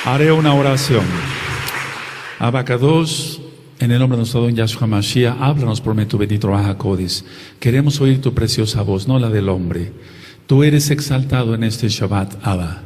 Haré una oración. Abacados, en el nombre de nuestro don Yahshua Mashiach, háblanos por medio de tu bendito Ruach HaKodesh. Queremos oír tu preciosa voz, no la del hombre. Tú eres exaltado en este Shabbat, Abba.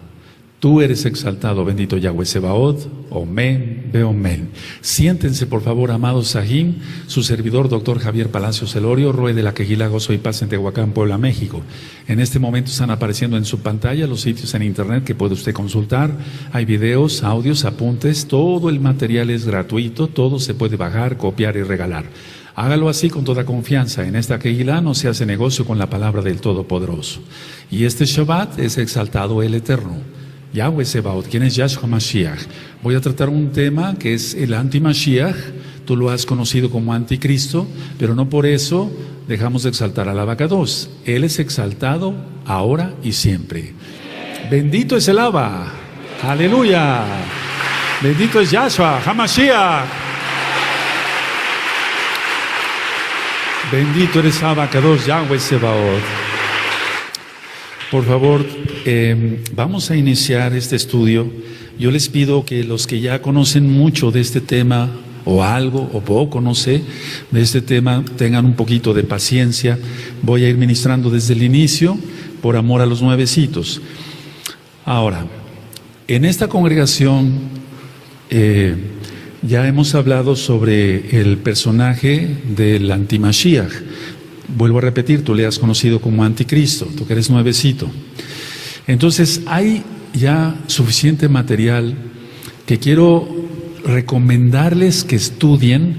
Tú eres exaltado, bendito Yahweh Sebaot, Omen, Beomen. Siéntense, por favor, amados Sahim, su servidor, doctor Javier Palacios Elorio, Roe de la Quejilá, Gozo y Paz en Tehuacán, Puebla, México. En este momento están apareciendo en su pantalla los sitios en internet que puede usted consultar. Hay videos, audios, apuntes, todo el material es gratuito, todo se puede bajar, copiar y regalar. Hágalo así con toda confianza. En esta Quejilá no se hace negocio con la palabra del Todopoderoso. Y este Shabbat es exaltado el Eterno. Yahweh Sebaot, quien es Yahshua Mashiach. Voy a tratar un tema que es el anti-Mashiach. Tú lo has conocido como anticristo, pero no por eso dejamos de exaltar al Abacados. Él es exaltado ahora y siempre. Bendito es el Abba. Aleluya. Bendito es Yahshua HaMashiach. Bendito eres Abacados, Yahweh Sebaot. Por favor, vamos a iniciar este estudio. Yo les pido que los que ya conocen mucho de este tema, o algo, o poco, no sé, de este tema, tengan un poquito de paciencia. Voy a ir ministrando desde el inicio, por amor a los nuevecitos. Ahora, en esta congregación ya hemos hablado sobre el personaje del antimashiach. Vuelvo a repetir, tú le has conocido como anticristo, tú que eres nuevecito. Entonces hay ya suficiente material que quiero recomendarles que estudien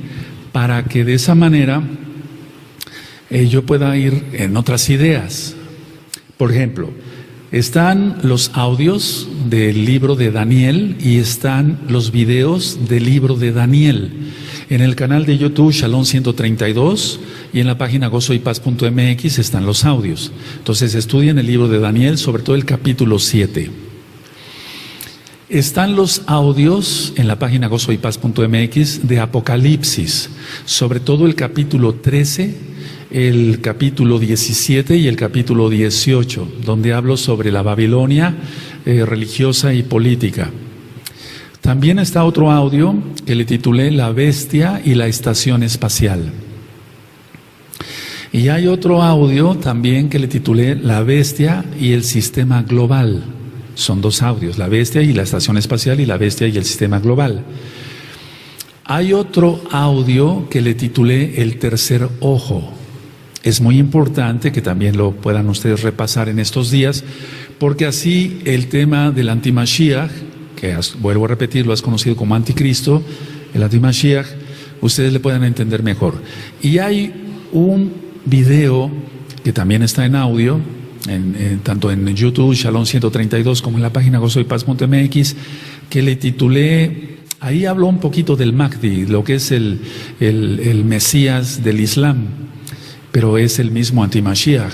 para que de esa manera yo pueda ir en otras ideas. Por ejemplo, están los audios del libro de Daniel y están los videos del libro de Daniel. En el canal de YouTube Shalom 132 y en la página gozoypaz.mx están los audios. Entonces estudien el libro de Daniel, sobre todo el capítulo 7. Están los audios en la página gozoypaz.mx de Apocalipsis, sobre todo el capítulo 13, el capítulo 17 y el capítulo 18, donde hablo sobre la Babilonia religiosa y política. También está otro audio que le titulé La Bestia y la Estación Espacial. Y hay otro audio también que le titulé La Bestia y el Sistema Global. Son dos audios, La Bestia y la Estación Espacial y La Bestia y el Sistema Global. Hay otro audio que le titulé El Tercer Ojo. Es muy importante que también lo puedan ustedes repasar en estos días, porque así el tema del antimashiach, que vuelvo a repetir, lo has conocido como anticristo, el antimashiach, ustedes le puedan entender mejor. Y hay un video que también está en audio, tanto en YouTube, Shalom 132, como en la página gozoypaz.mx, que le titulé, ahí hablo un poquito del Mahdi, lo que es el Mesías del Islam, pero es el mismo antimashiach.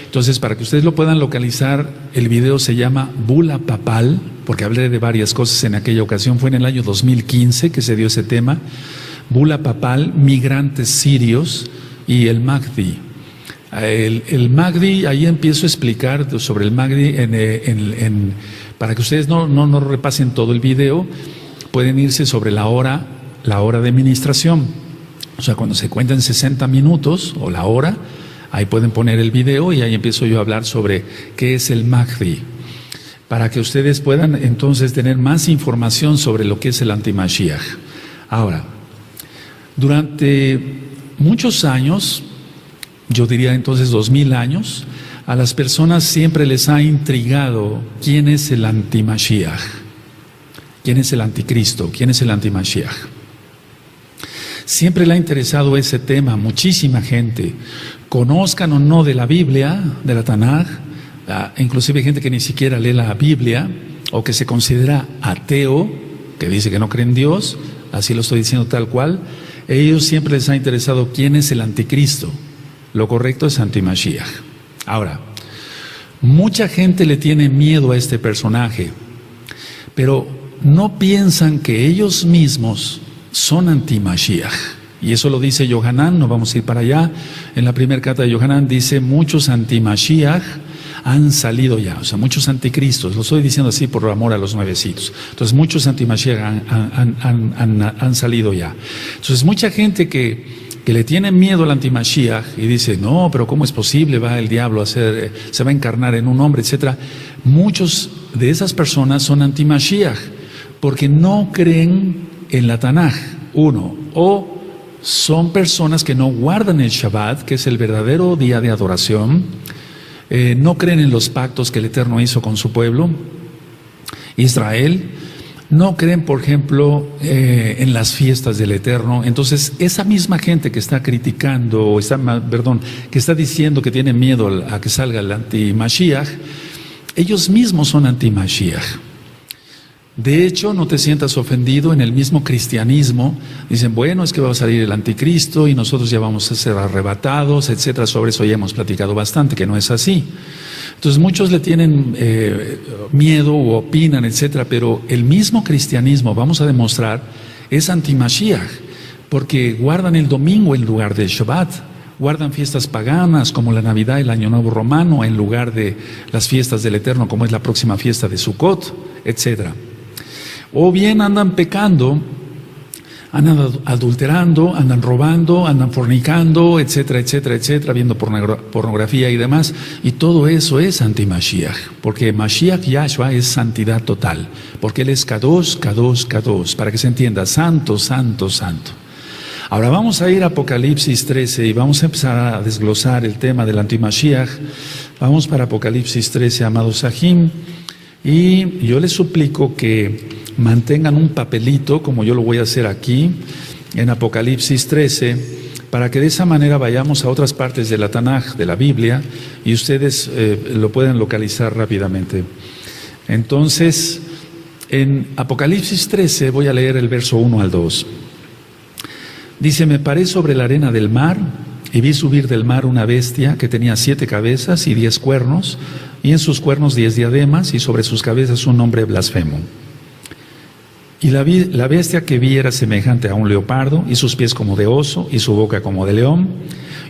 Entonces, para que ustedes lo puedan localizar, el video se llama Bula Papal, porque hablé de varias cosas en aquella ocasión, fue en el año 2015 que se dio ese tema. Bula Papal, migrantes sirios y el Mahdi. El Mahdi, ahí empiezo a explicar sobre el Mahdi, para que ustedes no repasen todo el video, pueden irse sobre la hora de ministración. O sea, cuando se cuentan 60 minutos o la hora, ahí pueden poner el video y ahí empiezo yo a hablar sobre qué es el Mahdi, para que ustedes puedan entonces tener más información sobre lo que es el antimashiach. Ahora, durante muchos años, yo diría entonces 2000 años, a las personas siempre les ha intrigado quién es el antimashiach, quién es el anticristo, quién es el antimashiach. Siempre le ha interesado ese tema a muchísima gente, conozcan o no de la Biblia, de la Tanaj, inclusive gente que ni siquiera lee la Biblia o que se considera ateo, que dice que no cree en Dios, así lo estoy diciendo tal cual. Ellos siempre les ha interesado quién es el anticristo. Lo correcto es antimashiach. Ahora, mucha gente le tiene miedo a este personaje, pero no piensan que ellos mismos son antimashiach. Y eso lo dice Yohanan, no vamos a ir para allá. En la primera carta de Yohanan dice, muchos antimashiach han salido ya, o sea, muchos anticristos, lo estoy diciendo así por amor a los nuevecitos. Entonces, muchos antimashiach han salido ya. Entonces, mucha gente que le tiene miedo al antimashiach y dice, no, pero ¿cómo es posible? Va el diablo se va a encarnar en un hombre, etcétera. Muchos de esas personas son antimashiach porque no creen en la Tanaj, uno, o son personas que no guardan el Shabbat, que es el verdadero día de adoración, no creen en los pactos que el Eterno hizo con su pueblo, Israel, no creen, por ejemplo, en las fiestas del Eterno. Entonces, esa misma gente que está criticando, que está diciendo que tiene miedo a que salga el anti-Mashiach, ellos mismos son anti-Mashiach. De hecho, no te sientas ofendido, en el mismo cristianismo dicen, bueno, es que va a salir el anticristo y nosotros ya vamos a ser arrebatados, etcétera. Sobre eso ya hemos platicado bastante, que no es así. Entonces muchos le tienen miedo o opinan, etcétera, pero el mismo cristianismo, vamos a demostrar, es anti-Mashiach, porque guardan el domingo en lugar del Shabbat, guardan fiestas paganas como la Navidad y el Año Nuevo Romano en lugar de las fiestas del Eterno, como es la próxima fiesta de Sukkot, etcétera. O bien andan pecando, andan adulterando, andan robando, andan fornicando, etcétera, etcétera, etcétera, viendo pornografía y demás. Y todo eso es anti-Mashiach, porque Mashiach Yahshua es santidad total, porque Él es Kadosh, Kadosh, Kadosh, para que se entienda, santo, santo, santo. Ahora vamos a ir a Apocalipsis 13 y vamos a empezar a desglosar el tema del anti-Mashiach. Vamos para Apocalipsis 13, amados Sahim, y yo les suplico que mantengan un papelito, como yo lo voy a hacer aquí, en Apocalipsis 13, para que de esa manera vayamos a otras partes de la Tanaj, de la Biblia, y ustedes lo pueden localizar rápidamente. Entonces, en Apocalipsis 13 voy a leer el verso 1 al 2. Dice, me paré sobre la arena del mar, y vi subir del mar una bestia que tenía 7 cabezas y 10 cuernos, y en sus cuernos 10 diademas, y sobre sus cabezas un nombre blasfemo. Y la bestia que vi era semejante a un leopardo, y sus pies como de oso, y su boca como de león,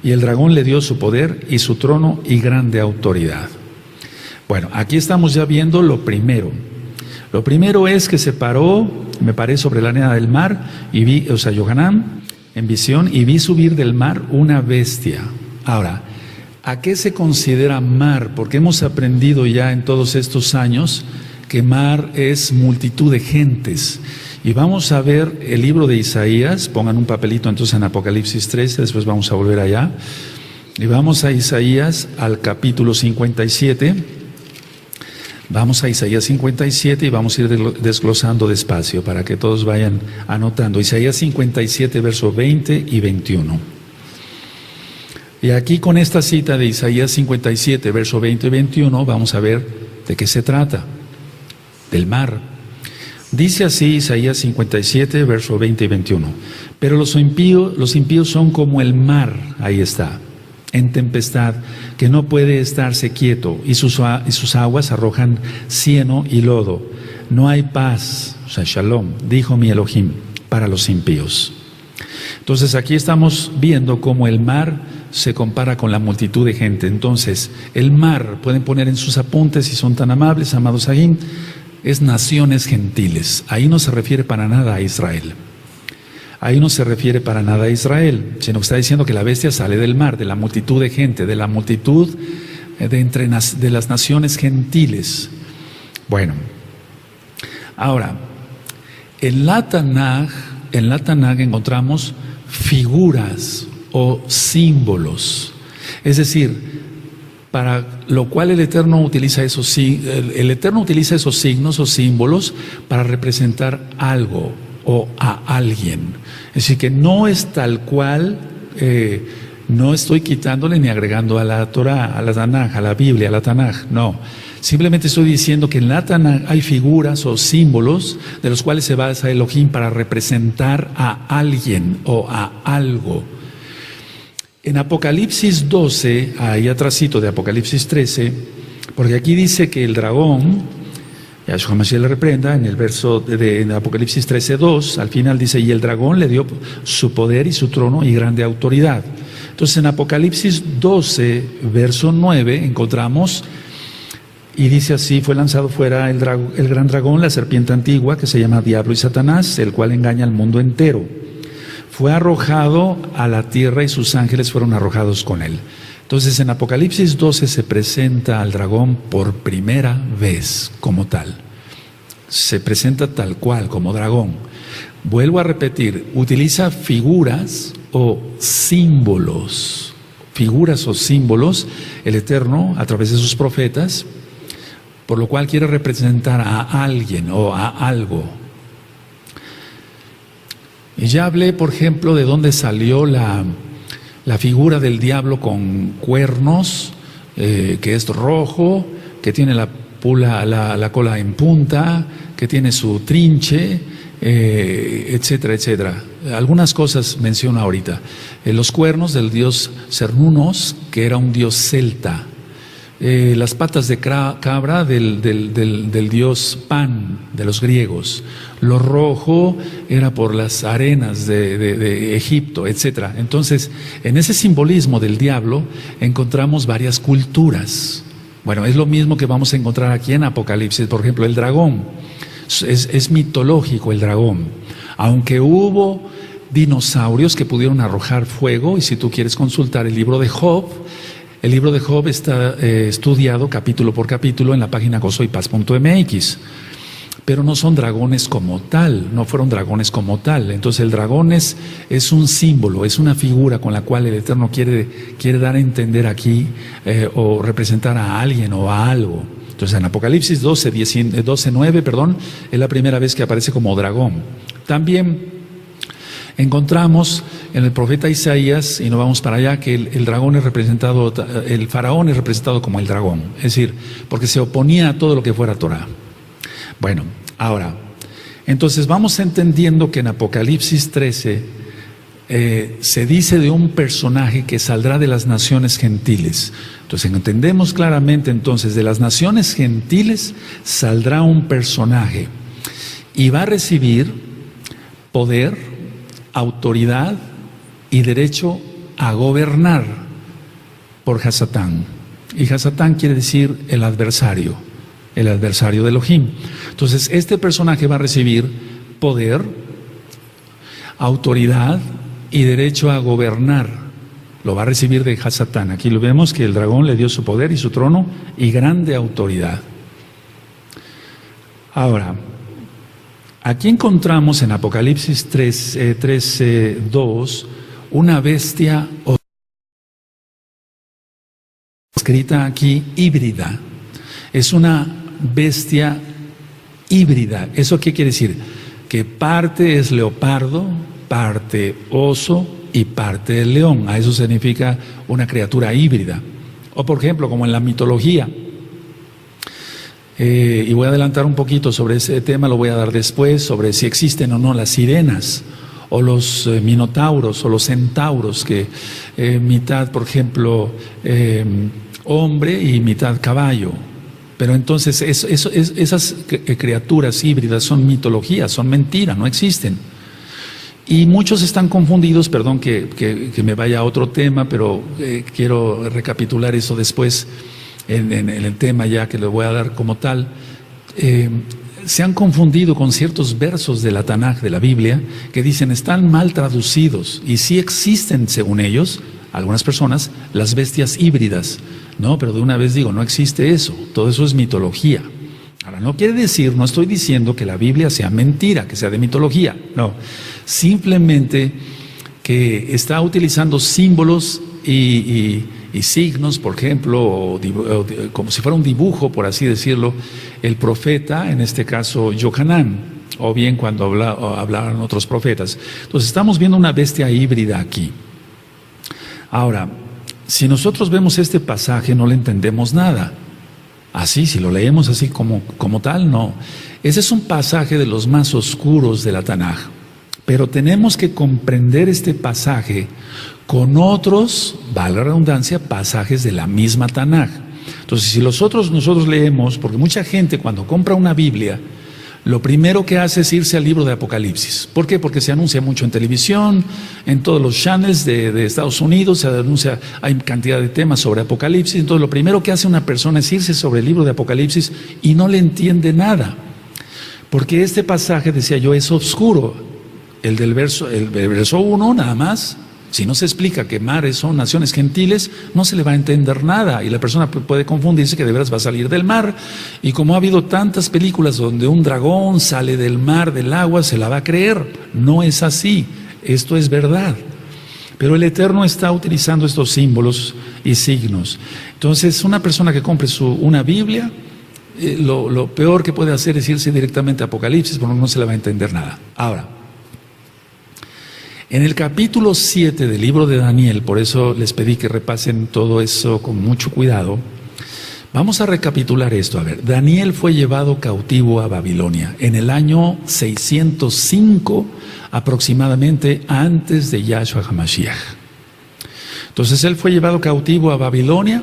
y el dragón le dio su poder, y su trono, y grande autoridad. Bueno, aquí estamos ya viendo lo primero. Lo primero es que me paré sobre la arena del mar, y vi, o sea, Yohanan, en visión, y vi subir del mar una bestia. Ahora, ¿a qué se considera mar? Porque hemos aprendido ya en todos estos años que mar es multitud de gentes. Y vamos a ver el libro de Isaías, pongan un papelito entonces en Apocalipsis 13, después vamos a volver allá. Y vamos a Isaías al capítulo 57. Vamos a Isaías 57 y vamos a ir desglosando despacio para que todos vayan anotando. Isaías 57, versos 20 y 21. Y aquí con esta cita de Isaías 57, versos 20 y 21, vamos a ver de qué se trata. Del mar. Dice así Isaías 57, versos 20 y 21. Pero los impíos son como el mar, ahí está, en tempestad, que no puede estarse quieto, y sus aguas arrojan cieno y lodo. No hay paz, o sea, shalom, dijo mi Elohim, para los impíos. Entonces aquí estamos viendo cómo el mar se compara con la multitud de gente. Entonces, el mar, pueden poner en sus apuntes si son tan amables, amados Sahim, es naciones gentiles. Ahí no se refiere para nada a Israel. Ahí no se refiere para nada a Israel, sino que está diciendo que la bestia sale del mar, de la multitud de gente, de la multitud de las naciones gentiles. Bueno, ahora, en la Tanaj encontramos figuras o símbolos. Es decir, para lo cual el Eterno utiliza esos signos o símbolos para representar algo o a alguien. Es decir, que no es tal cual, no estoy quitándole ni agregando a la Torah, a la Tanaj, a la Biblia, a la Tanaj, no. Simplemente estoy diciendo que en la Tanaj hay figuras o símbolos de los cuales se basa Elohim para representar a alguien o a algo. En Apocalipsis 12, ahí atrásito de Apocalipsis 13, porque aquí dice que el dragón, Yahshua Mashiach le reprenda, en el verso de Apocalipsis 13:2, al final dice, y el dragón le dio su poder y su trono y grande autoridad. Entonces en Apocalipsis 12, verso 9, encontramos Y dice así: fue lanzado fuera el gran dragón, la serpiente antigua, que se llama Diablo y Satanás, el cual engaña al mundo entero. Fue arrojado a la tierra y sus ángeles fueron arrojados con él. Entonces en Apocalipsis 12 se presenta al dragón por primera vez como tal. Se presenta tal cual, como dragón. Vuelvo a repetir, utiliza figuras o símbolos. Figuras o símbolos, el Eterno, a través de sus profetas, por lo cual quiere representar a alguien o a algo. Y ya hablé, por ejemplo, de dónde salió la figura del diablo con cuernos, que es rojo, que tiene la cola en punta, que tiene su trinche, etcétera, etcétera. Algunas cosas menciono ahorita. Los cuernos del dios Cernunnos, que era un dios celta. Las patas de cabra del dios Pan, de los griegos. Lo rojo era por las arenas de Egipto, etcétera. Entonces, en ese simbolismo del diablo encontramos varias culturas. Bueno, es lo mismo que vamos a encontrar aquí en Apocalipsis. Por ejemplo, el dragón. Es mitológico el dragón. Aunque hubo dinosaurios que pudieron arrojar fuego, y si tú quieres consultar el libro de Job está estudiado capítulo por capítulo en la página gozoypaz.mx. Pero no son dragones como tal, no fueron dragones como tal. Entonces el dragón es un símbolo, es una figura con la cual el Eterno quiere dar a entender aquí o representar a alguien o a algo. Entonces en Apocalipsis 12:9, es la primera vez que aparece como dragón. También encontramos en el profeta Isaías, y nos vamos para allá, que el dragón es representado, el faraón es representado como el dragón, es decir, porque se oponía a todo lo que fuera Torah. Bueno, ahora, entonces vamos entendiendo que en Apocalipsis 13 se dice de un personaje que saldrá de las naciones gentiles. Entonces entendemos claramente, entonces, de las naciones gentiles saldrá un personaje y va a recibir poder, autoridad y derecho a gobernar por Hasatán. Y Hasatán quiere decir el adversario de Elohim. Entonces este personaje va a recibir poder, autoridad y derecho a gobernar. Lo va a recibir de Hasatán. Aquí lo vemos que el dragón le dio su poder y su trono y grande autoridad. Ahora, aquí encontramos en Apocalipsis 13:2 una bestia escrita aquí híbrida. Es una bestia híbrida. ¿Eso qué quiere decir? Que parte es leopardo, parte oso y parte de león. A eso significa una criatura híbrida. O por ejemplo, como en la mitología. Y voy a adelantar un poquito sobre ese tema, lo voy a dar después, sobre si existen o no las sirenas, o los minotauros, o los centauros, que mitad, por ejemplo, hombre y mitad caballo. Pero entonces esas criaturas híbridas son mitologías, son mentiras, no existen. Y muchos están confundidos, perdón que me vaya a otro tema, pero quiero recapitular eso después en el tema ya que le voy a dar como tal. Se han confundido con ciertos versos de la Tanaj, de la Biblia, que dicen están mal traducidos, y sí existen, según ellos, algunas personas, las bestias híbridas. No, pero de una vez digo, no existe eso, todo eso es mitología. Ahora, no quiere decir, no estoy diciendo que la Biblia sea mentira, que sea de mitología, no. Simplemente que está utilizando símbolos y signos, por ejemplo, o como si fuera un dibujo, por así decirlo, el profeta, en este caso Yohanan, o bien cuando hablaban otros profetas. Entonces estamos viendo una bestia híbrida aquí. Ahora, si nosotros vemos este pasaje no le entendemos nada. Así, si lo leemos así como tal, no. Ese es un pasaje de los más oscuros de la Tanaj. Pero tenemos que comprender este pasaje con otros, valga la redundancia, pasajes de la misma Tanaj. Entonces, si nosotros leemos, porque mucha gente cuando compra una Biblia, lo primero que hace es irse al libro de Apocalipsis. ¿Por qué? Porque se anuncia mucho en televisión, en todos los channels de Estados Unidos, se anuncia, hay cantidad de temas sobre Apocalipsis. Entonces lo primero que hace una persona es irse sobre el libro de Apocalipsis y no le entiende nada. Porque este pasaje, decía yo, es oscuro. El verso 1 nada más. Si no se explica que mares son naciones gentiles, no se le va a entender nada y la persona puede confundirse que de veras va a salir del mar. Y como ha habido tantas películas donde un dragón sale del mar, del agua, se la va a creer. No es así, esto es verdad. Pero el Eterno está utilizando estos símbolos y signos. Entonces, una persona que compre una Biblia, lo peor que puede hacer es irse directamente a Apocalipsis, porque no se le va a entender nada. Ahora, en el capítulo 7 del libro de Daniel, por eso les pedí que repasen todo eso con mucho cuidado, vamos a recapitular esto. A ver, Daniel fue llevado cautivo a Babilonia en el año 605 aproximadamente antes de Yahshua HaMashiach. Entonces él fue llevado cautivo a Babilonia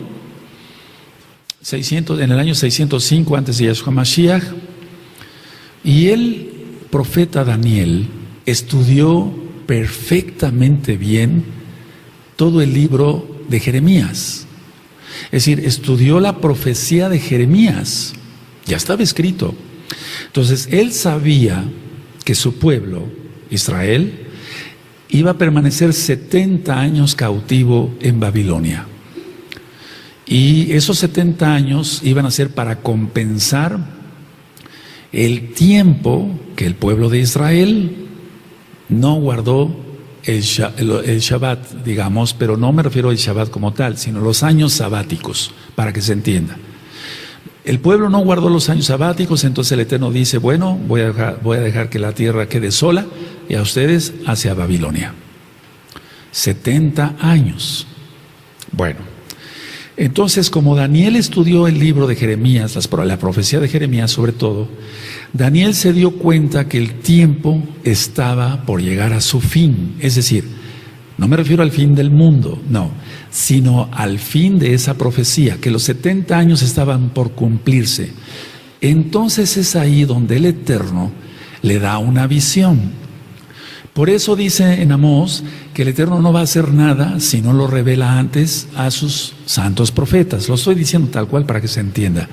en el año 605 antes de Yahshua HaMashiach, y el profeta Daniel estudió perfectamente bien todo el libro de Jeremías. Es decir, estudió la profecía de Jeremías, ya estaba escrito. Entonces él sabía que su pueblo, Israel, iba a permanecer 70 años cautivo en Babilonia. Y esos 70 años iban a ser para compensar el tiempo que el pueblo de Israel no guardó el Shabbat, digamos, pero no me refiero al Shabbat como tal, sino los años sabáticos, para que se entienda. El pueblo no guardó los años sabáticos, entonces el Eterno dice, bueno, voy a dejar que la tierra quede sola y a ustedes hacia Babilonia. 70 años. Bueno, entonces como Daniel estudió el libro de Jeremías, la profecía de Jeremías sobre todo, Daniel se dio cuenta que el tiempo estaba por llegar a su fin. Es decir, no me refiero al fin del mundo, no, sino al fin de esa profecía, que los 70 años estaban por cumplirse. Entonces es ahí donde el Eterno le da una visión. Por eso dice en Amós que el Eterno no va a hacer nada si no lo revela antes a sus santos profetas. Lo estoy diciendo tal cual para que se entienda.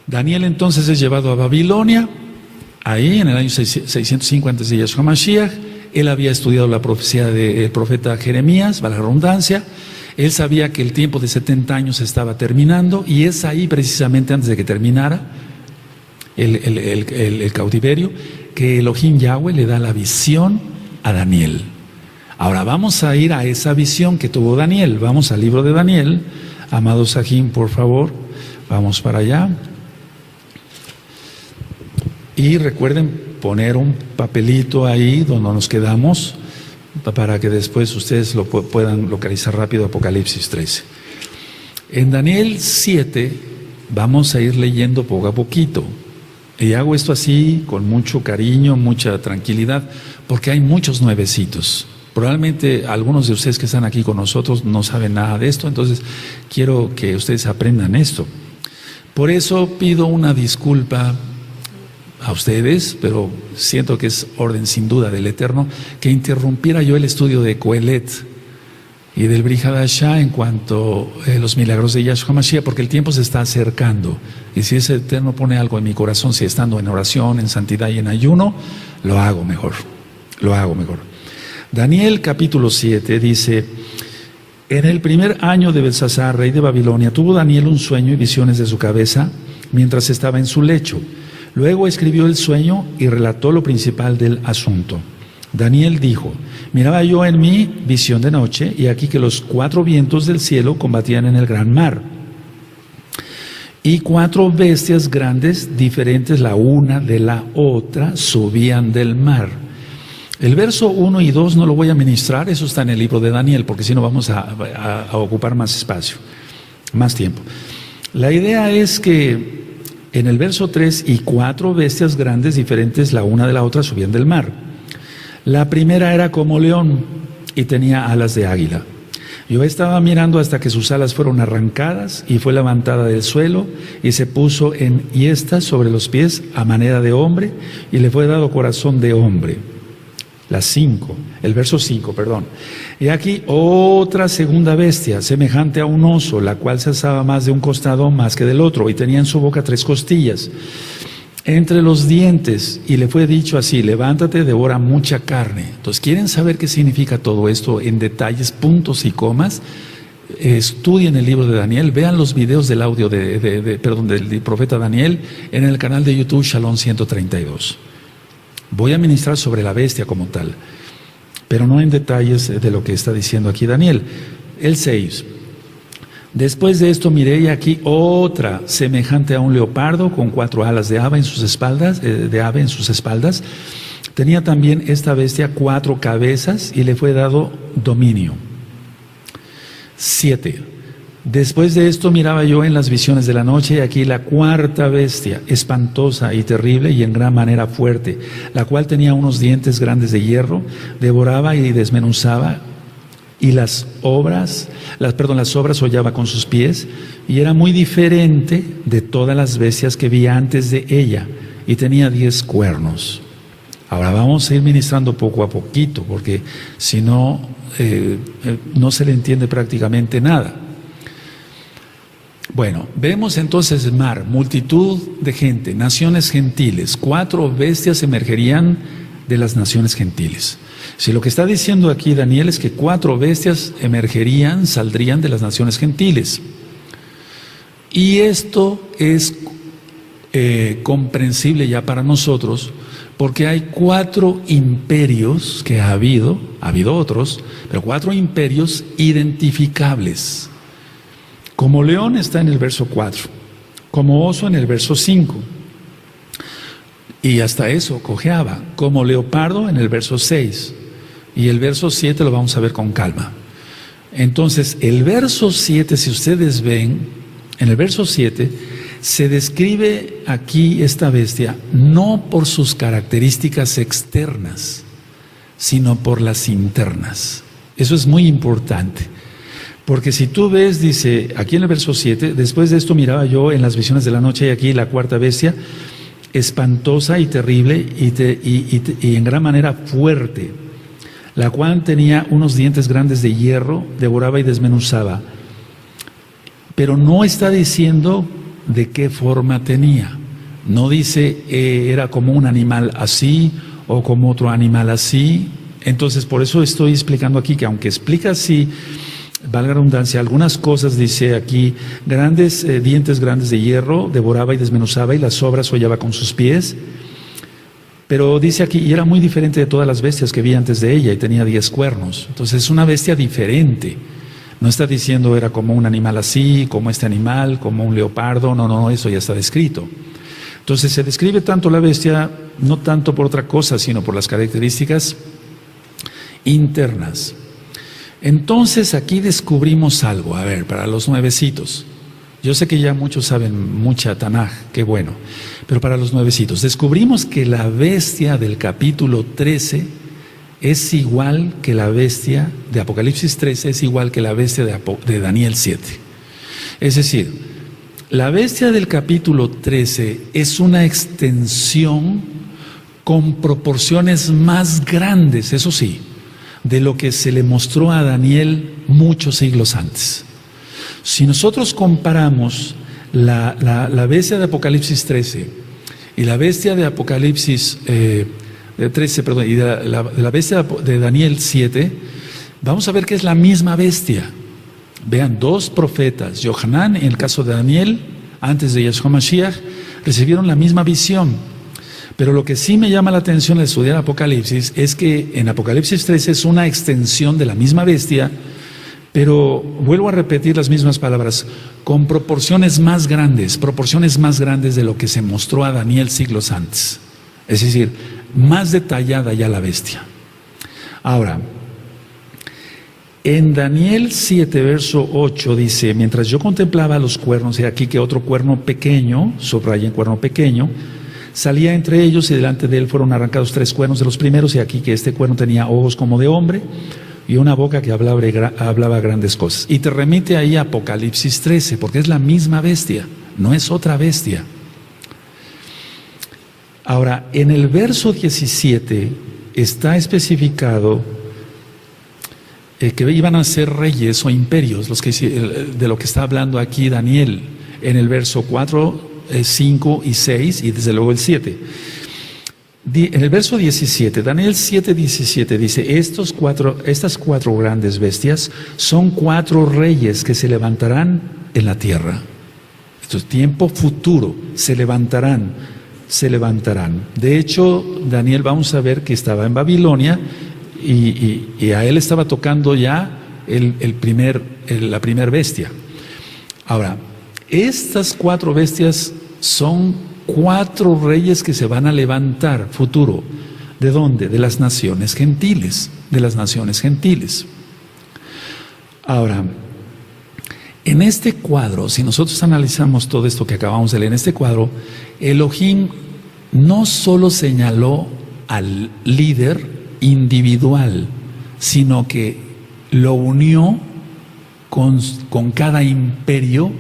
Daniel entonces es llevado a Babilonia, ahí en el año 605 antes de Yahshua HaMashiach. Él había estudiado la profecía del profeta Jeremías, para la redundancia. Él sabía que el tiempo de 70 años estaba terminando, y es ahí precisamente antes de que terminara el cautiverio que Elohim Yahweh le da la visión a Daniel. Ahora vamos a ir a esa visión que tuvo Daniel. Vamos al libro de Daniel. Amado Sahim, por favor, vamos para allá. Y recuerden poner un papelito ahí donde nos quedamos para que después ustedes lo puedan localizar rápido. Apocalipsis 13. En Daniel 7 vamos a ir leyendo poco a poquito. Y hago esto así con mucho cariño, mucha tranquilidad, porque hay muchos nuevecitos. Probablemente algunos de ustedes que están aquí con nosotros no saben nada de esto, entonces quiero que ustedes aprendan esto. Por eso pido una disculpa a ustedes, pero siento que es orden sin duda del Eterno, que interrumpiera yo el estudio de Coelet y del Brit Hadashah en cuanto a los milagros de Yahshua HaMashiach, porque el tiempo se está acercando, y si ese Eterno pone algo en mi corazón, si estando en oración, en santidad y en ayuno, lo hago mejor. Daniel capítulo 7 dice: en el primer año de Belsasar, rey de Babilonia, tuvo Daniel un sueño y visiones de su cabeza mientras estaba en su lecho. Luego escribió el sueño y relató lo principal del asunto. Daniel dijo: miraba yo en mi visión de noche, y aquí que los 4 vientos del cielo combatían en el gran mar, y 4 bestias grandes, diferentes la una de la otra, subían del mar. El verso 1 y 2 no lo voy a ministrar, eso está en el libro de Daniel, porque si no vamos a ocupar más espacio, más tiempo. La idea es que en el verso 3, y 4 bestias grandes diferentes la una de la otra subían del mar. La primera era como león y tenía alas de águila. Yo estaba mirando hasta que sus alas fueron arrancadas y fue levantada del suelo y se puso en hiestas sobre los pies a manera de hombre y le fue dado corazón de hombre. El verso 5, perdón. Y aquí otra segunda bestia, semejante a un oso, la cual se alzaba más de un costado más que del otro y tenía en su boca 3 costillas entre los dientes, y le fue dicho así: levántate, devora mucha carne. Entonces, ¿quieren saber qué significa todo esto en detalles, puntos y comas? Estudien el libro de Daniel, vean los videos del audio del profeta Daniel en el canal de YouTube Shalom 132. Voy a ministrar sobre la bestia como tal, pero no en detalles de lo que está diciendo aquí Daniel. El 6. Después de esto miré y aquí otra semejante a un leopardo con 4 alas de ave en sus espaldas, Tenía también esta bestia 4 cabezas y le fue dado dominio. 7. Después de esto miraba yo en las visiones de la noche y aquí la 4ª bestia, espantosa y terrible y en gran manera fuerte, la cual tenía unos dientes grandes de hierro, devoraba y desmenuzaba, y las obras hollaba con sus pies, y era muy diferente de todas las bestias que vi antes de ella, y tenía 10 cuernos. Ahora vamos a ir ministrando poco a poquito, porque si no, no se le entiende prácticamente nada. Bueno, vemos entonces mar, multitud de gente, naciones gentiles, 4 bestias emergerían de las naciones gentiles. Si lo que está diciendo aquí Daniel es que 4 bestias saldrían de las naciones gentiles. Y esto es comprensible ya para nosotros, porque hay 4 imperios que ha habido otros, pero 4 imperios identificables. Como león está en el verso 4, como oso en el verso 5, y hasta eso cojeaba, como leopardo en el verso 6, y el verso 7 lo vamos a ver con calma. Entonces, el verso 7, si ustedes ven, en el verso 7, se describe aquí esta bestia no por sus características externas, sino por las internas. Eso es muy importante. Porque si tú ves, dice aquí en el verso 7, después de esto miraba yo en las visiones de la noche y aquí la 4ª bestia, espantosa y terrible y en gran manera fuerte, la cual tenía unos dientes grandes de hierro, devoraba y desmenuzaba. Pero no está diciendo de qué forma tenía. No dice era como un animal así o como otro animal así. Entonces por eso estoy explicando aquí que aunque explica así, valga la redundancia, algunas cosas dice aquí: dientes grandes de hierro, devoraba y desmenuzaba, y las obras hollaba con sus pies. Pero dice aquí, y era muy diferente de todas las bestias que vi antes de ella, y tenía 10 cuernos. Entonces es una bestia diferente. No está diciendo era como un animal así, como este animal, como un leopardo. No, eso ya está descrito. Entonces se describe tanto la bestia, no tanto por otra cosa, sino por las características internas. Entonces aquí descubrimos algo, a ver, para los nuevecitos. Yo sé que ya muchos saben mucha Tanaj, qué bueno, pero para los nuevecitos, descubrimos que la bestia del capítulo 13 es igual que la bestia de Apocalipsis 13, es igual que la bestia de Daniel 7. Es decir, la bestia del capítulo 13 es una extensión con proporciones más grandes, eso sí, de lo que se le mostró a Daniel muchos siglos antes. Si nosotros comparamos la bestia de Apocalipsis 13 y la bestia de Apocalipsis 13, perdón, y la bestia de Daniel 7, vamos a ver que es la misma bestia. Vean, 2 profetas, Yohanan, en el caso de Daniel, antes de Yeshua Mashiach, recibieron la misma visión. Pero lo que sí me llama la atención al estudiar Apocalipsis es que en Apocalipsis 13 es una extensión de la misma bestia, pero vuelvo a repetir las mismas palabras, con proporciones más grandes de lo que se mostró a Daniel siglos antes. Es decir, más detallada ya la bestia. Ahora, en Daniel 7, verso 8 dice: mientras yo contemplaba los cuernos, he aquí que otro cuerno pequeño, subraya en cuerno pequeño, salía entre ellos, y delante de él fueron arrancados 3 cuernos de los primeros, y aquí que este cuerno tenía ojos como de hombre, y una boca que hablaba grandes cosas. Y te remite ahí a Apocalipsis 13, porque es la misma bestia, no es otra bestia. Ahora, en el verso 17 está especificado que iban a ser reyes o imperios, de lo que está hablando aquí Daniel, en el verso 4, 5 y 6 y desde luego el 7. En el verso 17, Daniel 7:17 dice, estas cuatro grandes bestias son 4 reyes que se levantarán en la tierra. Esto es tiempo futuro, se levantarán. De hecho, Daniel vamos a ver que estaba en Babilonia y a él estaba tocando ya la primer bestia. Ahora, estas 4 bestias son 4 reyes que se van a levantar futuro. ¿De dónde? De las naciones gentiles. Ahora, en este cuadro, si nosotros analizamos todo esto que acabamos de leer, en este cuadro, Elohim no solo señaló al líder individual, sino que lo unió con cada imperio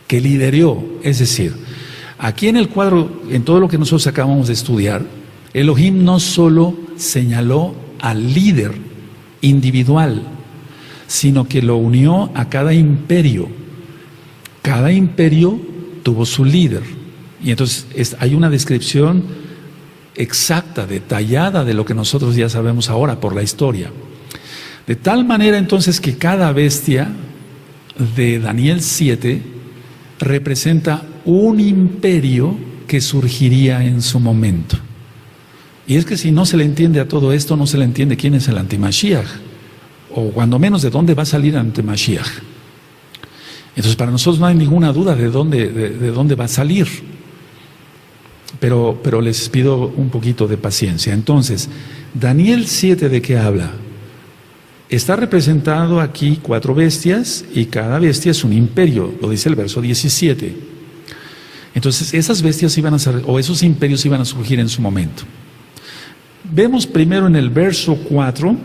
que lideró. Es decir, aquí en el cuadro, en todo lo que nosotros acabamos de estudiar, Elohim no solo señaló al líder individual, sino que lo unió a cada imperio. Cada imperio tuvo su líder. Y entonces hay una descripción exacta, detallada de lo que nosotros ya sabemos ahora por la historia. De tal manera entonces que cada bestia de Daniel 7 representa un imperio que surgiría en su momento. Y es que si no se le entiende a todo esto, no se le entiende quién es el antimashiach, o cuando menos de dónde va a salir el antimashiach. Entonces para nosotros no hay ninguna duda de dónde va a salir. Pero les pido un poquito de paciencia. Entonces, Daniel 7, ¿de qué habla? Está representado aquí 4 bestias y cada bestia es un imperio, lo dice el verso 17. Entonces, esas bestias esos imperios iban a surgir en su momento. Vemos primero en el verso 4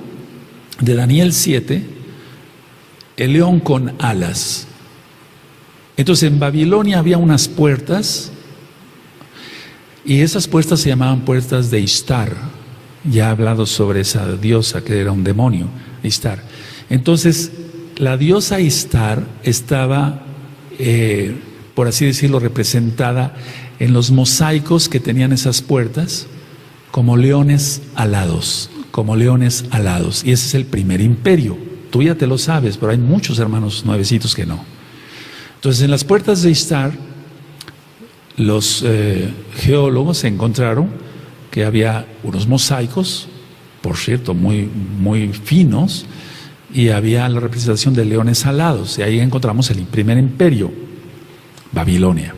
de Daniel 7, el león con alas. Entonces, en Babilonia había unas puertas, y esas puertas se llamaban puertas de Ishtar. Ya he hablado sobre esa diosa que era un demonio, Ishtar. Entonces, la diosa Ishtar estaba, por así decirlo, representada en los mosaicos que tenían esas puertas como leones alados, Y ese es el primer imperio. Tú ya te lo sabes, pero hay muchos hermanos nuevecitos que no. Entonces, en las puertas de Ishtar, los geólogos encontraron que había unos mosaicos, por cierto, muy, muy finos, y había la representación de leones alados, y ahí encontramos el primer imperio, Babilonia.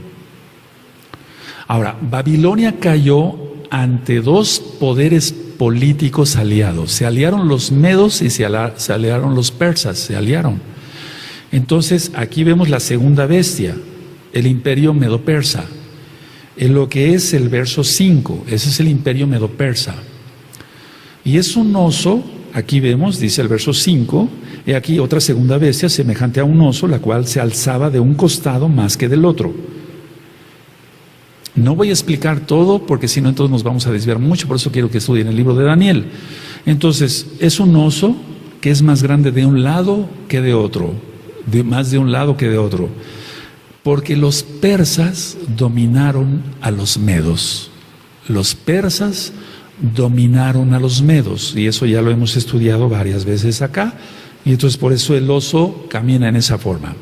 Ahora, Babilonia cayó ante 2 poderes políticos aliados. Se aliaron los medos y se aliaron los persas, se aliaron. Entonces, aquí vemos la segunda bestia, el imperio medo-persa. En lo que es el verso 5, ese es el imperio medo-persa. Y es un oso, aquí vemos, dice el verso 5, y aquí otra segunda bestia semejante a un oso, la cual se alzaba de un costado más que del otro. No voy a explicar todo, porque si no entonces nos vamos a desviar mucho, por eso quiero que estudien el libro de Daniel. Entonces, es un oso que es más grande de un lado que de otro, más de un lado que de otro. Porque los persas dominaron a los medos. Los persas dominaron a los medos. Y eso ya lo hemos estudiado varias veces acá. Y entonces por eso el oso camina en esa forma.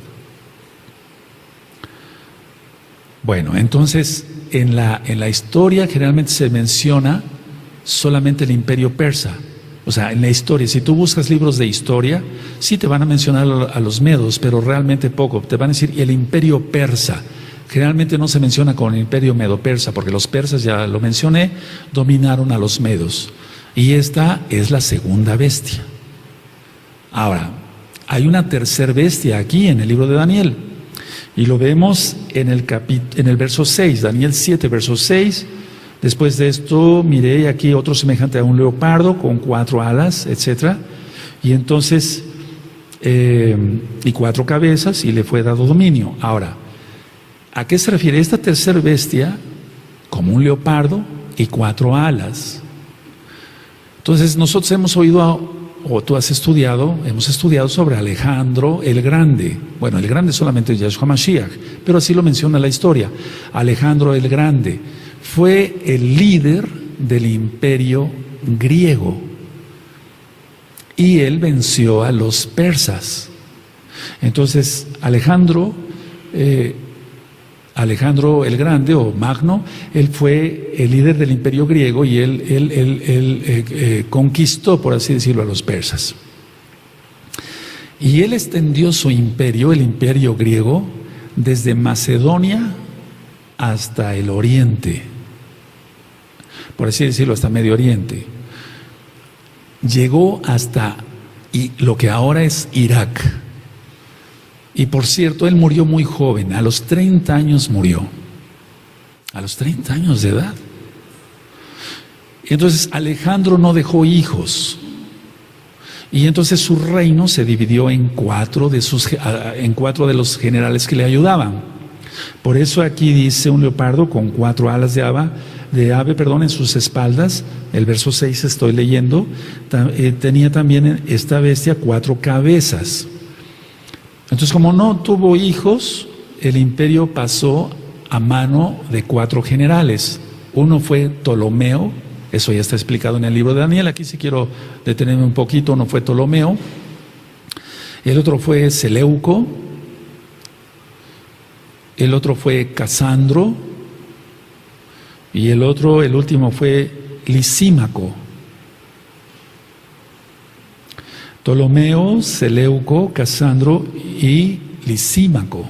Bueno, entonces en la historia generalmente se menciona solamente el imperio persa. O sea, en la historia, si tú buscas libros de historia, sí te van a mencionar a los medos, pero realmente poco. Te van a decir el imperio persa. Generalmente no se menciona con el imperio medo-persa, porque los persas, ya lo mencioné, dominaron a los medos. Y esta es la segunda bestia. Ahora, hay una tercera bestia aquí en el libro de Daniel. Y lo vemos en el verso 6, Daniel 7, verso 6. Después de esto, miré aquí otro semejante a un leopardo con 4 alas, etc. Y entonces, y 4 cabezas, y le fue dado dominio. Ahora, ¿a qué se refiere esta tercera bestia? Como un leopardo y 4 alas. Entonces nosotros hemos oído, o tú has estudiado, hemos estudiado sobre Alejandro el Grande. Bueno, el Grande solamente es Yahshua Mashiach, pero así lo menciona la historia. Alejandro el Grande fue el líder del imperio griego y él venció a los persas. Entonces Alejandro el Grande o Magno, él fue el líder del imperio griego y él conquistó, por así decirlo, a los persas. Y él extendió su imperio, el imperio griego, desde Macedonia hasta el oriente, por así decirlo, hasta Medio Oriente. Llegó hasta lo que ahora es Irak. Y por cierto, él murió muy joven, a los 30 años murió, a los 30 años de edad. Entonces Alejandro no dejó hijos, y entonces su reino se dividió en 4 de los generales que le ayudaban. Por eso aquí dice un leopardo con 4 alas de ave, en sus espaldas. El verso 6 estoy leyendo. Tenía también esta bestia 4 cabezas. Entonces, como no tuvo hijos, el imperio pasó a mano de 4 generales. Uno fue Ptolomeo, eso ya está explicado en el libro de Daniel. Aquí sí quiero detenerme un poquito. Uno fue Ptolomeo, el otro fue Seleuco, el otro fue Casandro, y el último fue Lisímaco. Ptolomeo, Seleuco, Casandro y Lisímaco.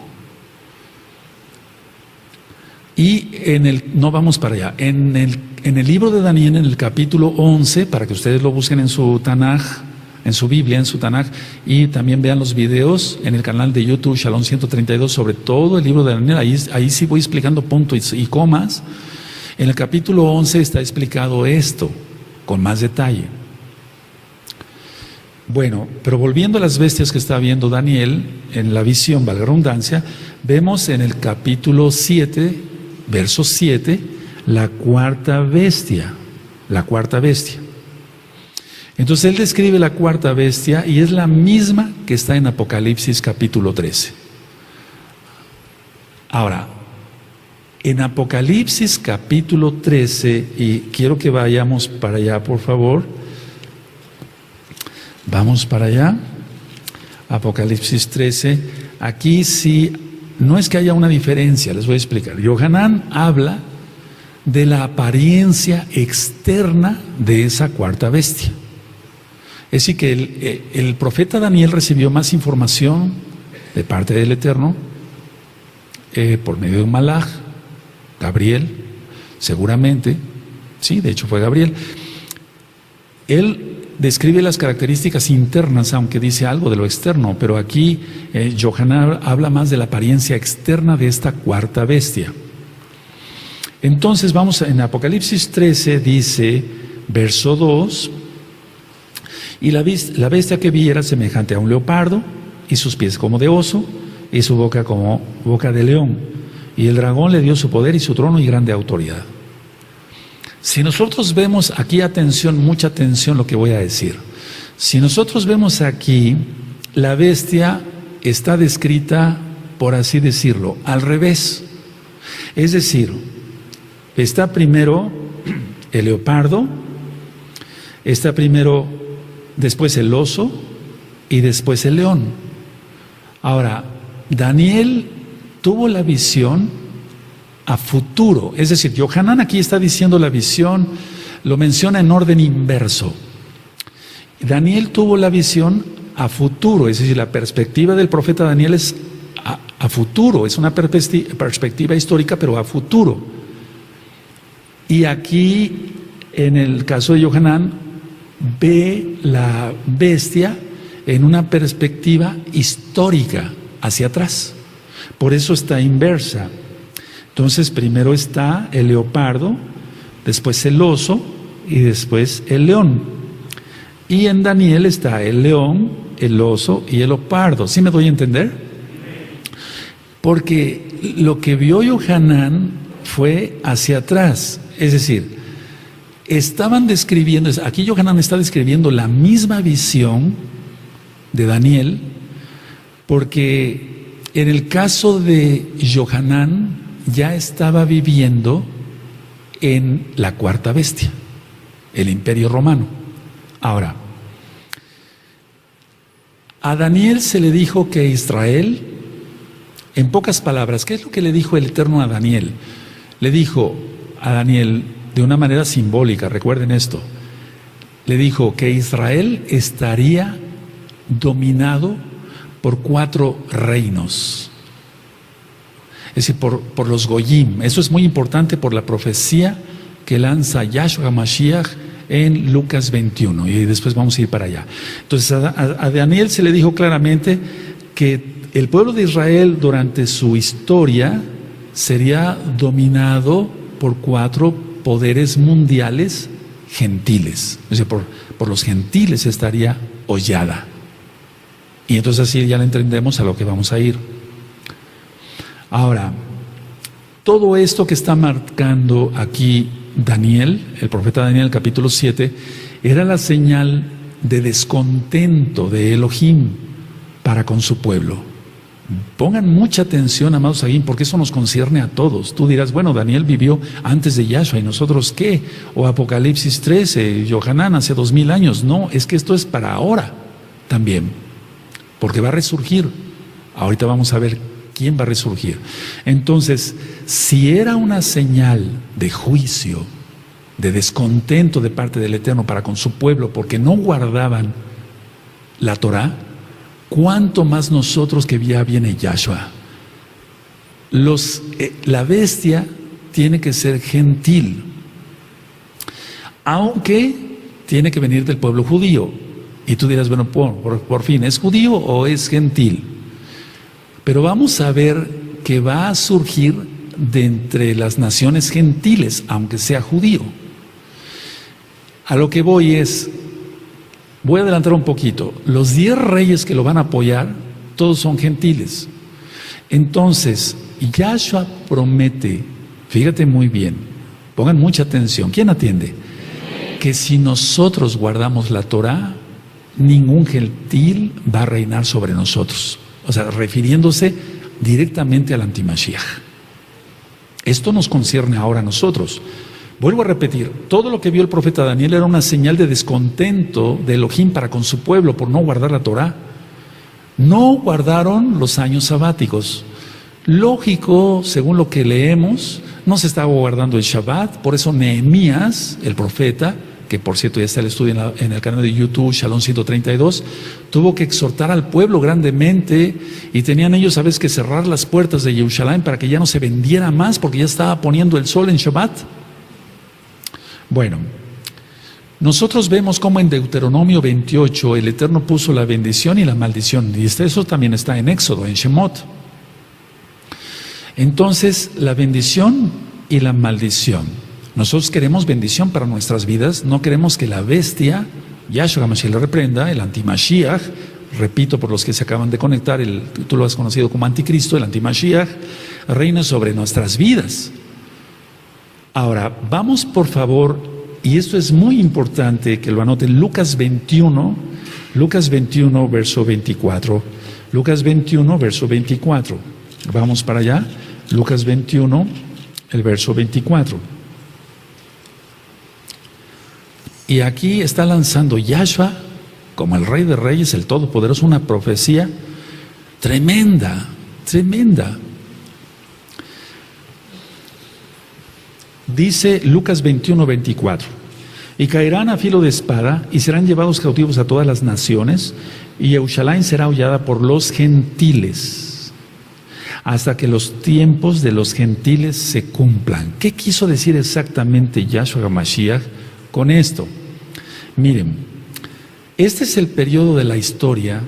Y no vamos para allá, en el libro de Daniel, en el capítulo 11, para que ustedes lo busquen en su Tanaj, en su Biblia, en su Tanaj, y también vean los videos en el canal de YouTube Shalom 132 sobre todo el libro de Daniel. Ahí sí voy explicando puntos y comas. En el capítulo 11 está explicado esto con más detalle. Bueno, pero volviendo a las bestias que está viendo Daniel en la visión, valga la redundancia, vemos en el capítulo 7, verso 7, la cuarta bestia. Entonces él describe la cuarta bestia y es la misma que está en Apocalipsis capítulo 13. Ahora, en Apocalipsis capítulo 13, y quiero que vayamos para allá, por favor. Vamos para allá. Apocalipsis 13. Aquí sí, no es que haya una diferencia, les voy a explicar. Yohanan habla de la apariencia externa de esa cuarta bestia. Es decir, que el profeta Daniel recibió más información de parte del Eterno por medio de un malaj, Gabriel, seguramente, sí, de hecho fue Gabriel. Él describe las características internas, aunque dice algo de lo externo, pero aquí Yohanan habla más de la apariencia externa de esta cuarta bestia. Entonces vamos en Apocalipsis 13, dice, verso 2, y la bestia que vi era semejante a un leopardo, y sus pies como de oso, y su boca como boca de león, y el dragón le dio su poder y su trono y grande autoridad. Si nosotros vemos aquí, atención, mucha atención lo que voy a decir. Si nosotros vemos aquí, la bestia está descrita, por así decirlo, al revés. Es decir, está primero el leopardo, está primero, después el oso y después el león. Ahora, Daniel tuvo la visión a futuro, es decir, Yohanan aquí está diciendo la visión, lo menciona en orden inverso. Daniel tuvo la visión a futuro, es decir, la perspectiva del profeta Daniel es a futuro, es una perspectiva histórica, pero a futuro. Y aquí, en el caso de Yohanan, ve la bestia en una perspectiva histórica, hacia atrás. Por eso está inversa. Entonces, primero está el leopardo, después el oso y después el león. Y en Daniel está el león, el oso y el leopardo. ¿Sí me doy a entender? Porque lo que vio Yohanan fue hacia atrás. Es decir, estaban describiendo, aquí Yohanan está describiendo la misma visión de Daniel, porque en el caso de Yohanan ya estaba viviendo en la cuarta bestia, el Imperio Romano. Ahora, a Daniel se le dijo que Israel, en pocas palabras, ¿qué es lo que le dijo el Eterno a Daniel? Le dijo a Daniel de una manera simbólica, recuerden esto, le dijo que Israel estaría dominado por 4 reinos. Es decir, por los Goyim. Eso es muy importante por la profecía que lanza Yahshua Mashiach en Lucas 21. Y después vamos a ir para allá. Entonces a Daniel se le dijo claramente que el pueblo de Israel durante su historia sería dominado por 4 poderes mundiales gentiles. Es decir, por los gentiles estaría hollada. Y entonces así ya le entendemos a lo que vamos a ir. Ahora, todo esto que está marcando aquí Daniel, el profeta Daniel, capítulo 7, era la señal de descontento de Elohim para con su pueblo. Pongan mucha atención, amados aquí, porque eso nos concierne a todos. Tú dirás, bueno, Daniel vivió antes de Yahshua, ¿y nosotros qué? O Apocalipsis 13, Yohanan hace 2000 años. No, es que esto es para ahora también, porque va a resurgir. Ahorita vamos a ver quién va a resurgir. Entonces, si era una señal de juicio, de descontento de parte del Eterno para con su pueblo, porque no guardaban la Torah, ¿cuánto más nosotros que ya viene Yahshua? La bestia tiene que ser gentil, aunque tiene que venir del pueblo judío. Y tú dirás, bueno, por fin, ¿es judío o es gentil? Pero vamos a ver que va a surgir de entre las naciones gentiles, aunque sea judío. A lo que voy a adelantar un poquito. Los 10 reyes que lo van a apoyar, todos son gentiles. Entonces, Yahshua promete, fíjate muy bien, pongan mucha atención, ¿quién atiende? Que si nosotros guardamos la Torah, ningún gentil va a reinar sobre nosotros. O sea, refiriéndose directamente al antimashiach. Esto nos concierne ahora a nosotros. Vuelvo a repetir, todo lo que vio el profeta Daniel era una señal de descontento de Elohim para con su pueblo por no guardar la Torah. No guardaron los años sabáticos. Lógico, según lo que leemos, no se estaba guardando el Shabbat, por eso Nehemías, el profeta, que por cierto ya está el estudio en el canal de YouTube, Shalom 132, tuvo que exhortar al pueblo grandemente y tenían ellos a veces que cerrar las puertas de Jerusalén para que ya no se vendiera más porque ya estaba poniendo el sol en Shabbat. Bueno, nosotros vemos cómo en Deuteronomio 28 el Eterno puso la bendición y la maldición, y eso también está en Éxodo, en Shemot. Entonces, la bendición y la maldición. Nosotros queremos bendición para nuestras vidas, no queremos que la bestia, Yahshua HaMashiach le reprenda, el antimashiach, repito por los que se acaban de conectar, tú lo has conocido como anticristo, el antimashiach, reina sobre nuestras vidas. Ahora, vamos por favor, y esto es muy importante que lo anoten, Lucas 21, verso 24. Lucas 21, verso 24. Vamos para allá. Lucas 21, el verso 24. Y aquí está lanzando Yahshua, como el Rey de Reyes, el Todopoderoso, una profecía tremenda, tremenda. Dice Lucas 21, 24. Y caerán a filo de espada y serán llevados cautivos a todas las naciones, y Jerusalén será hollada por los gentiles, hasta que los tiempos de los gentiles se cumplan. ¿Qué quiso decir exactamente Yahshua HaMashiach con esto? Miren, este es el periodo de la historia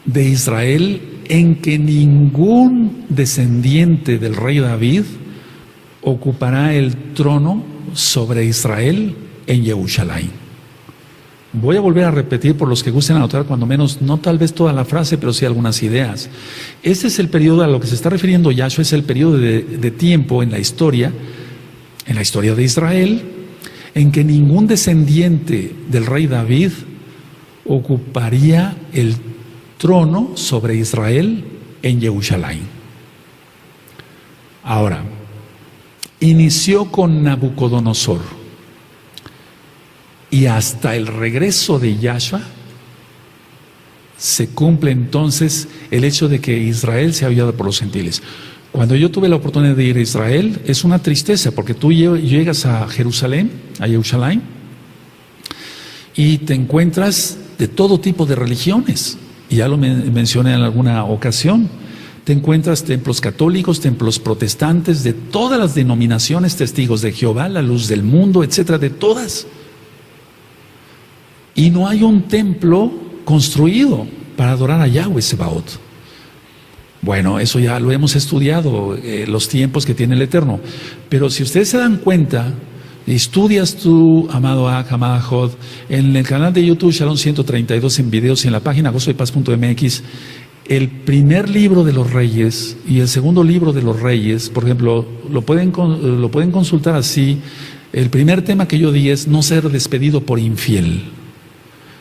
de Israel en que ningún descendiente del rey David ocupará el trono sobre Israel en Jerusalén. Voy a volver a repetir por los que gusten anotar, cuando menos, no tal vez toda la frase, pero sí algunas ideas. Este es el periodo a lo que se está refiriendo Yahshua, es el periodo de tiempo en la historia de Israel, en que ningún descendiente del rey David ocuparía el trono sobre Israel en Jerusalén. Ahora, inició con Nabucodonosor y hasta el regreso de Yahshua se cumple entonces el hecho de que Israel se había dado por los gentiles. Cuando yo tuve la oportunidad de ir a Israel, es una tristeza, porque tú llegas a Jerusalén, y te encuentras de todo tipo de religiones, y ya lo mencioné en alguna ocasión. Te encuentras templos católicos, templos protestantes, de todas las denominaciones, testigos de Jehová, la luz del mundo, etcétera, de todas. Y no hay un templo construido para adorar a Yahweh Sebaot. Bueno, eso ya lo hemos estudiado, los tiempos que tiene el Eterno. Pero si ustedes se dan cuenta, estudias tú, amado Aj, amada Jod, en el canal de YouTube Shalom 132 en videos y en la página gozoypaz.mx, el primer libro de los Reyes y el segundo libro de los Reyes, por ejemplo, lo pueden consultar así. El primer tema que yo di es no ser despedido por infiel.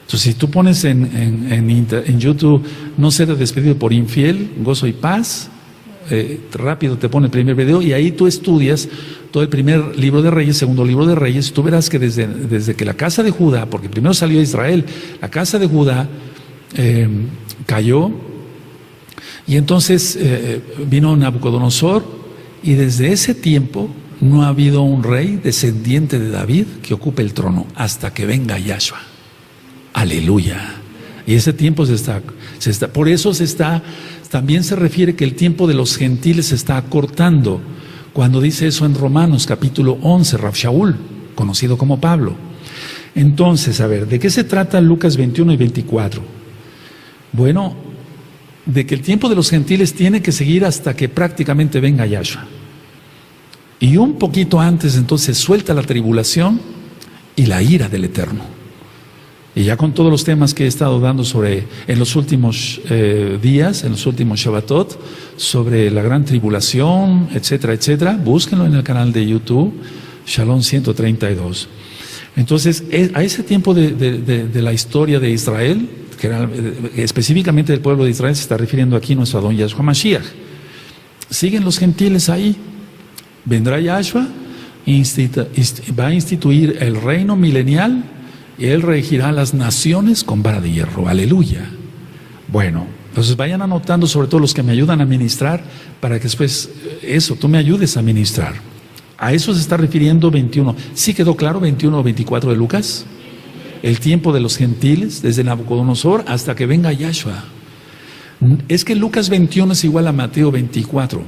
Entonces, si tú pones en YouTube no ser despedido por infiel, gozo y paz, rápido te pone el primer video y ahí tú estudias todo el primer libro de Reyes, segundo libro de Reyes. Tú verás que desde que la casa de Judá, porque primero salió Israel, la casa de Judá cayó, y entonces vino Nabucodonosor, y desde ese tiempo no ha habido un rey descendiente de David que ocupe el trono hasta que venga Yahshua. Aleluya. Y ese tiempo por eso también se refiere que el tiempo de los gentiles se está acortando, cuando dice eso en Romanos capítulo 11, Rav Shaul, conocido como Pablo. Entonces, a ver, ¿de qué se trata Lucas 21 y 24? Bueno, de que el tiempo de los gentiles tiene que seguir hasta que prácticamente venga Yahshua. Y un poquito antes entonces suelta la tribulación y la ira del Eterno. Y ya con todos los temas que he estado dando en los últimos días, en los últimos Shabbatot, sobre la gran tribulación, etcétera, etcétera, búsquenlo en el canal de YouTube, Shalom 132. Entonces, a ese tiempo de la historia de Israel, que era específicamente del pueblo de Israel, se está refiriendo aquí nuestro Adón Yahshua Mashiach. Siguen los gentiles ahí. Vendrá Yahshua, va a instituir el reino milenial, y Él regirá las naciones con vara de hierro. Aleluya. Bueno, entonces vayan anotando, sobre todo los que me ayudan a ministrar, para que después tú me ayudes a ministrar. A eso se está refiriendo 21. ¿Sí quedó claro 21 o 24 de Lucas? El tiempo de los gentiles, desde Nabucodonosor hasta que venga Yahshua. Es que Lucas 21 es igual a Mateo 24,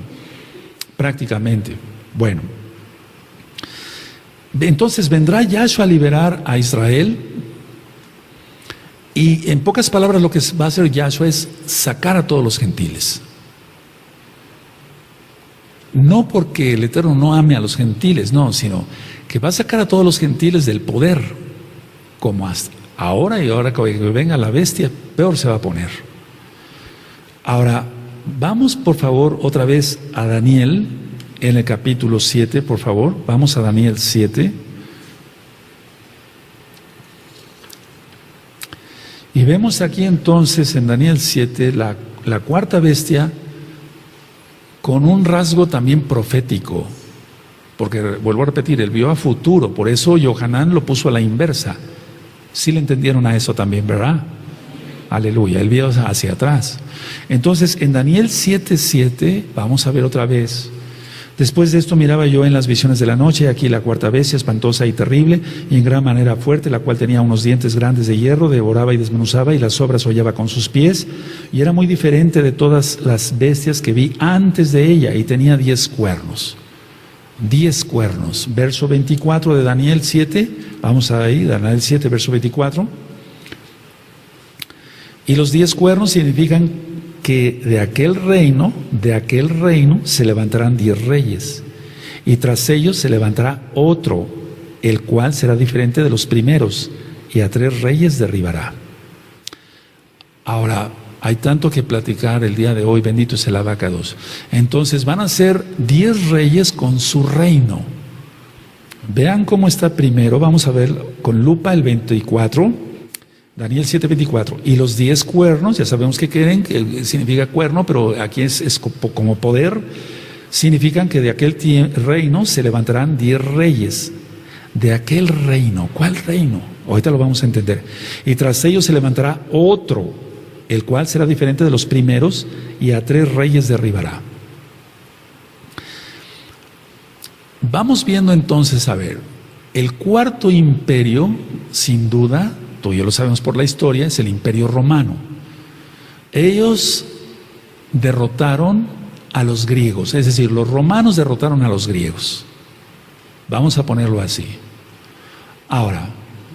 prácticamente. Bueno, entonces vendrá Yahshua a liberar a Israel, y en pocas palabras lo que va a hacer Yahshua es sacar a todos los gentiles. No porque el Eterno no ame a los gentiles, no, sino que va a sacar a todos los gentiles del poder, como hasta ahora, y ahora que venga la bestia, peor se va a poner. Ahora, vamos por favor otra vez a Daniel, en el capítulo 7, por favor, vamos a Daniel 7. Y vemos aquí entonces en Daniel 7 la cuarta bestia con un rasgo también profético, porque vuelvo a repetir, él vio a futuro, por eso Yohanan lo puso a la inversa. Sí le entendieron a eso también, ¿verdad? Aleluya, él vio hacia atrás. Entonces en Daniel 7:7, vamos a ver otra vez. Después de esto miraba yo en las visiones de la noche, aquí la cuarta bestia, espantosa y terrible, y en gran manera fuerte, la cual tenía unos dientes grandes de hierro, devoraba y desmenuzaba, y las sobras hollaba con sus pies, y era muy diferente de todas las bestias que vi antes de ella, y tenía 10 cuernos. 10 cuernos. Verso 24 de Daniel 7, vamos ahí, Daniel 7, verso 24. Y los 10 cuernos significan que de aquel reino se levantarán 10 reyes, y tras ellos se levantará otro, el cual será diferente de los primeros, y a 3 reyes derribará. Ahora, hay tanto que platicar el día de hoy, bendito es el Abacados. Entonces van a ser 10 reyes con su reino. Vean cómo está primero, vamos a ver con lupa el 24, Daniel 7:24. Y los 10 cuernos, ya sabemos que significa cuerno, pero aquí es como poder, significan que de aquel reino se levantarán 10 reyes. De aquel reino, ¿cuál reino? Ahorita lo vamos a entender. Y tras ellos se levantará otro, el cual será diferente de los primeros, y a 3 reyes derribará. Vamos viendo entonces, a ver, el cuarto imperio, sin duda, tú y yo lo sabemos por la historia, es el Imperio Romano. Ellos derrotaron a los griegos, es decir, los romanos derrotaron a los griegos. Vamos a ponerlo así. Ahora,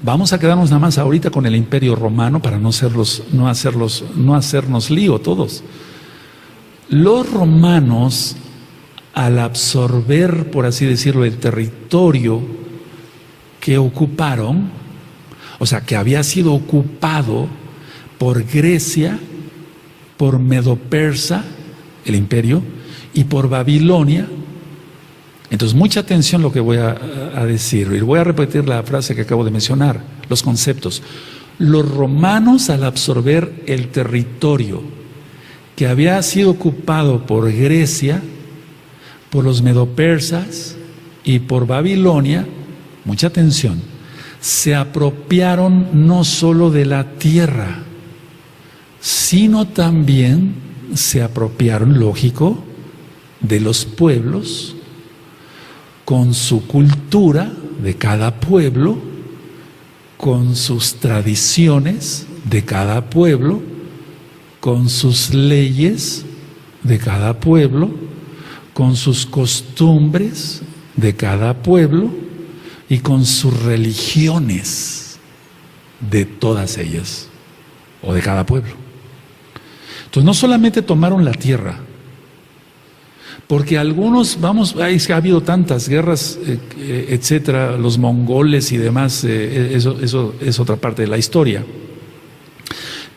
vamos a quedarnos nada más ahorita con el Imperio Romano para no hacernos lío todos. Los romanos, al absorber, por así decirlo, el territorio que ocuparon, o sea, que había sido ocupado por Grecia, por Medo-Persa, el imperio, y por Babilonia. Entonces, mucha atención lo que voy a decir, y voy a repetir la frase que acabo de mencionar, los conceptos. Los romanos, al absorber el territorio que había sido ocupado por Grecia, por los medopersas y por Babilonia, mucha atención, se apropiaron no solo de la tierra, sino también se apropiaron, lógico, de los pueblos, con su cultura de cada pueblo, con sus tradiciones de cada pueblo, con sus leyes de cada pueblo, con sus costumbres de cada pueblo y con sus religiones de todas ellas o de cada pueblo. Entonces no solamente tomaron la tierra, porque algunos, ha habido tantas guerras, etcétera, los mongoles y demás, eso es otra parte de la historia.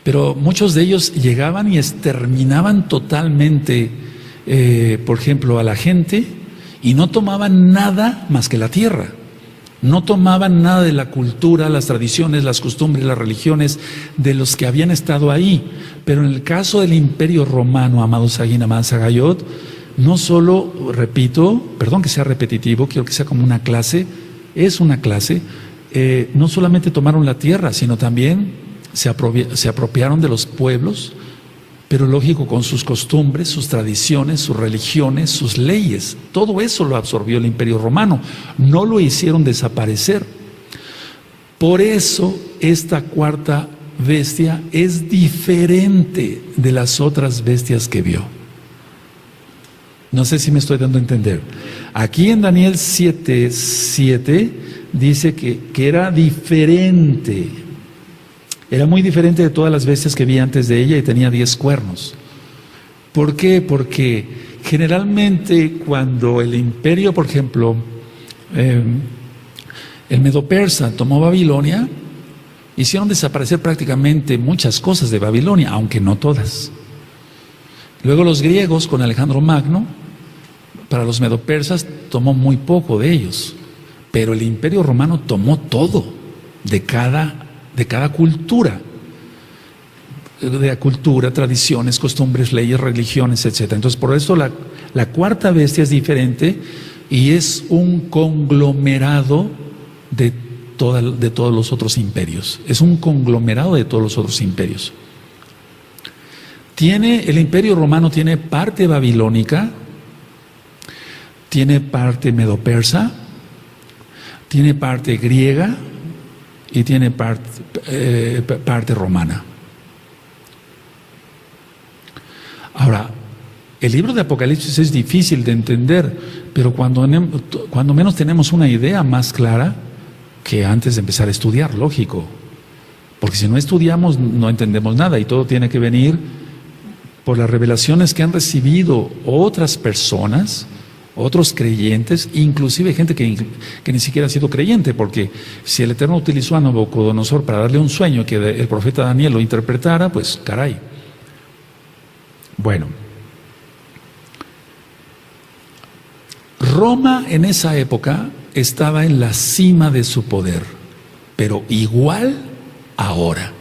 Pero muchos de ellos llegaban y exterminaban totalmente, por ejemplo, a la gente, y no tomaban nada más que la tierra. No tomaban nada de la cultura, las tradiciones, las costumbres, las religiones de los que habían estado ahí. Pero en el caso del Imperio Romano, amados Saguín, amadas Sagayot, no solo, repito, perdón que sea repetitivo, quiero que sea como una clase, es una clase, no solamente tomaron la tierra, sino también se apropiaron de los pueblos, pero lógico, con sus costumbres, sus tradiciones, sus religiones, sus leyes. Todo eso lo absorbió el Imperio Romano, no lo hicieron desaparecer. Por eso esta cuarta bestia es diferente de las otras bestias que vio. No sé si me estoy dando a entender. Aquí en Daniel 7:7 dice que era diferente. Era muy diferente de todas las bestias que vi antes de ella y tenía 10 cuernos. ¿Por qué? Porque generalmente cuando el imperio, por ejemplo, el Medo-Persa tomó Babilonia, hicieron desaparecer prácticamente muchas cosas de Babilonia, aunque no todas. Luego los griegos con Alejandro Magno, para los medopersas tomó muy poco de ellos, pero el Imperio Romano tomó todo de cada cultura, tradiciones, costumbres, leyes, religiones, etc. Entonces por eso la cuarta bestia es diferente y es un conglomerado de todos los otros imperios. Es un conglomerado de todos los otros imperios. El Imperio Romano tiene parte babilónica, tiene parte medopersa, tiene parte griega y tiene parte romana. Ahora, el libro de Apocalipsis es difícil de entender, pero cuando menos tenemos una idea más clara que antes de empezar a estudiar, lógico. Porque si no estudiamos, no entendemos nada y todo tiene que venir por las revelaciones que han recibido otras personas otros creyentes, inclusive gente que ni siquiera ha sido creyente, porque si el Eterno utilizó a Nabucodonosor para darle un sueño que el profeta Daniel lo interpretara, pues caray. Bueno, Roma en esa época estaba en la cima de su poder, pero igual ahora.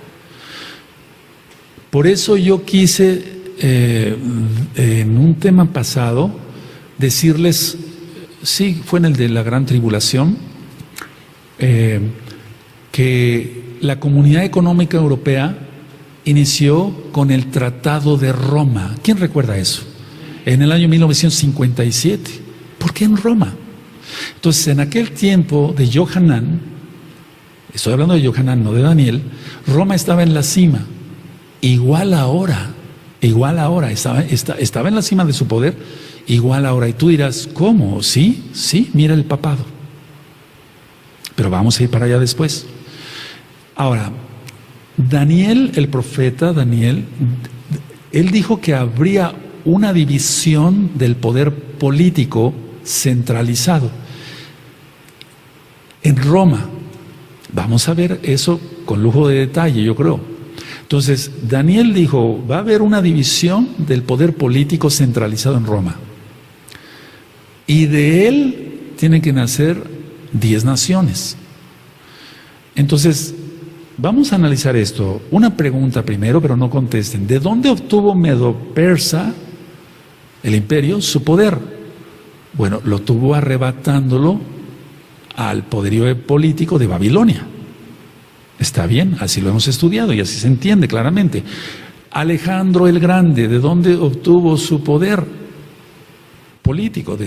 Por eso yo quise, en un tema pasado, decirles, sí, fue en el de la Gran Tribulación, que la Comunidad Económica Europea inició con el Tratado de Roma. ¿Quién recuerda eso? En el año 1957. ¿Por qué en Roma? Entonces, en aquel tiempo de Johanan, estoy hablando de Johanan, no de Daniel, Roma estaba en la cima. Igual ahora, estaba en la cima de su poder, igual ahora. Y tú dirás, ¿cómo? Sí, mira el papado. Pero vamos a ir para allá después. Ahora, Daniel, el profeta Daniel, él dijo que habría una división del poder político centralizado en Roma. Vamos a ver eso con lujo de detalle, yo creo. Entonces, Daniel dijo, va a haber una división del poder político centralizado en Roma. Y de él tienen que nacer 10 naciones. Entonces, vamos a analizar esto. Una pregunta primero, pero no contesten. ¿De dónde obtuvo Medo-Persa, el imperio, su poder? Bueno, lo tuvo arrebatándolo al poderío político de Babilonia. Está bien, así lo hemos estudiado y así se entiende claramente. Alejandro el Grande, ¿de dónde obtuvo su poder político?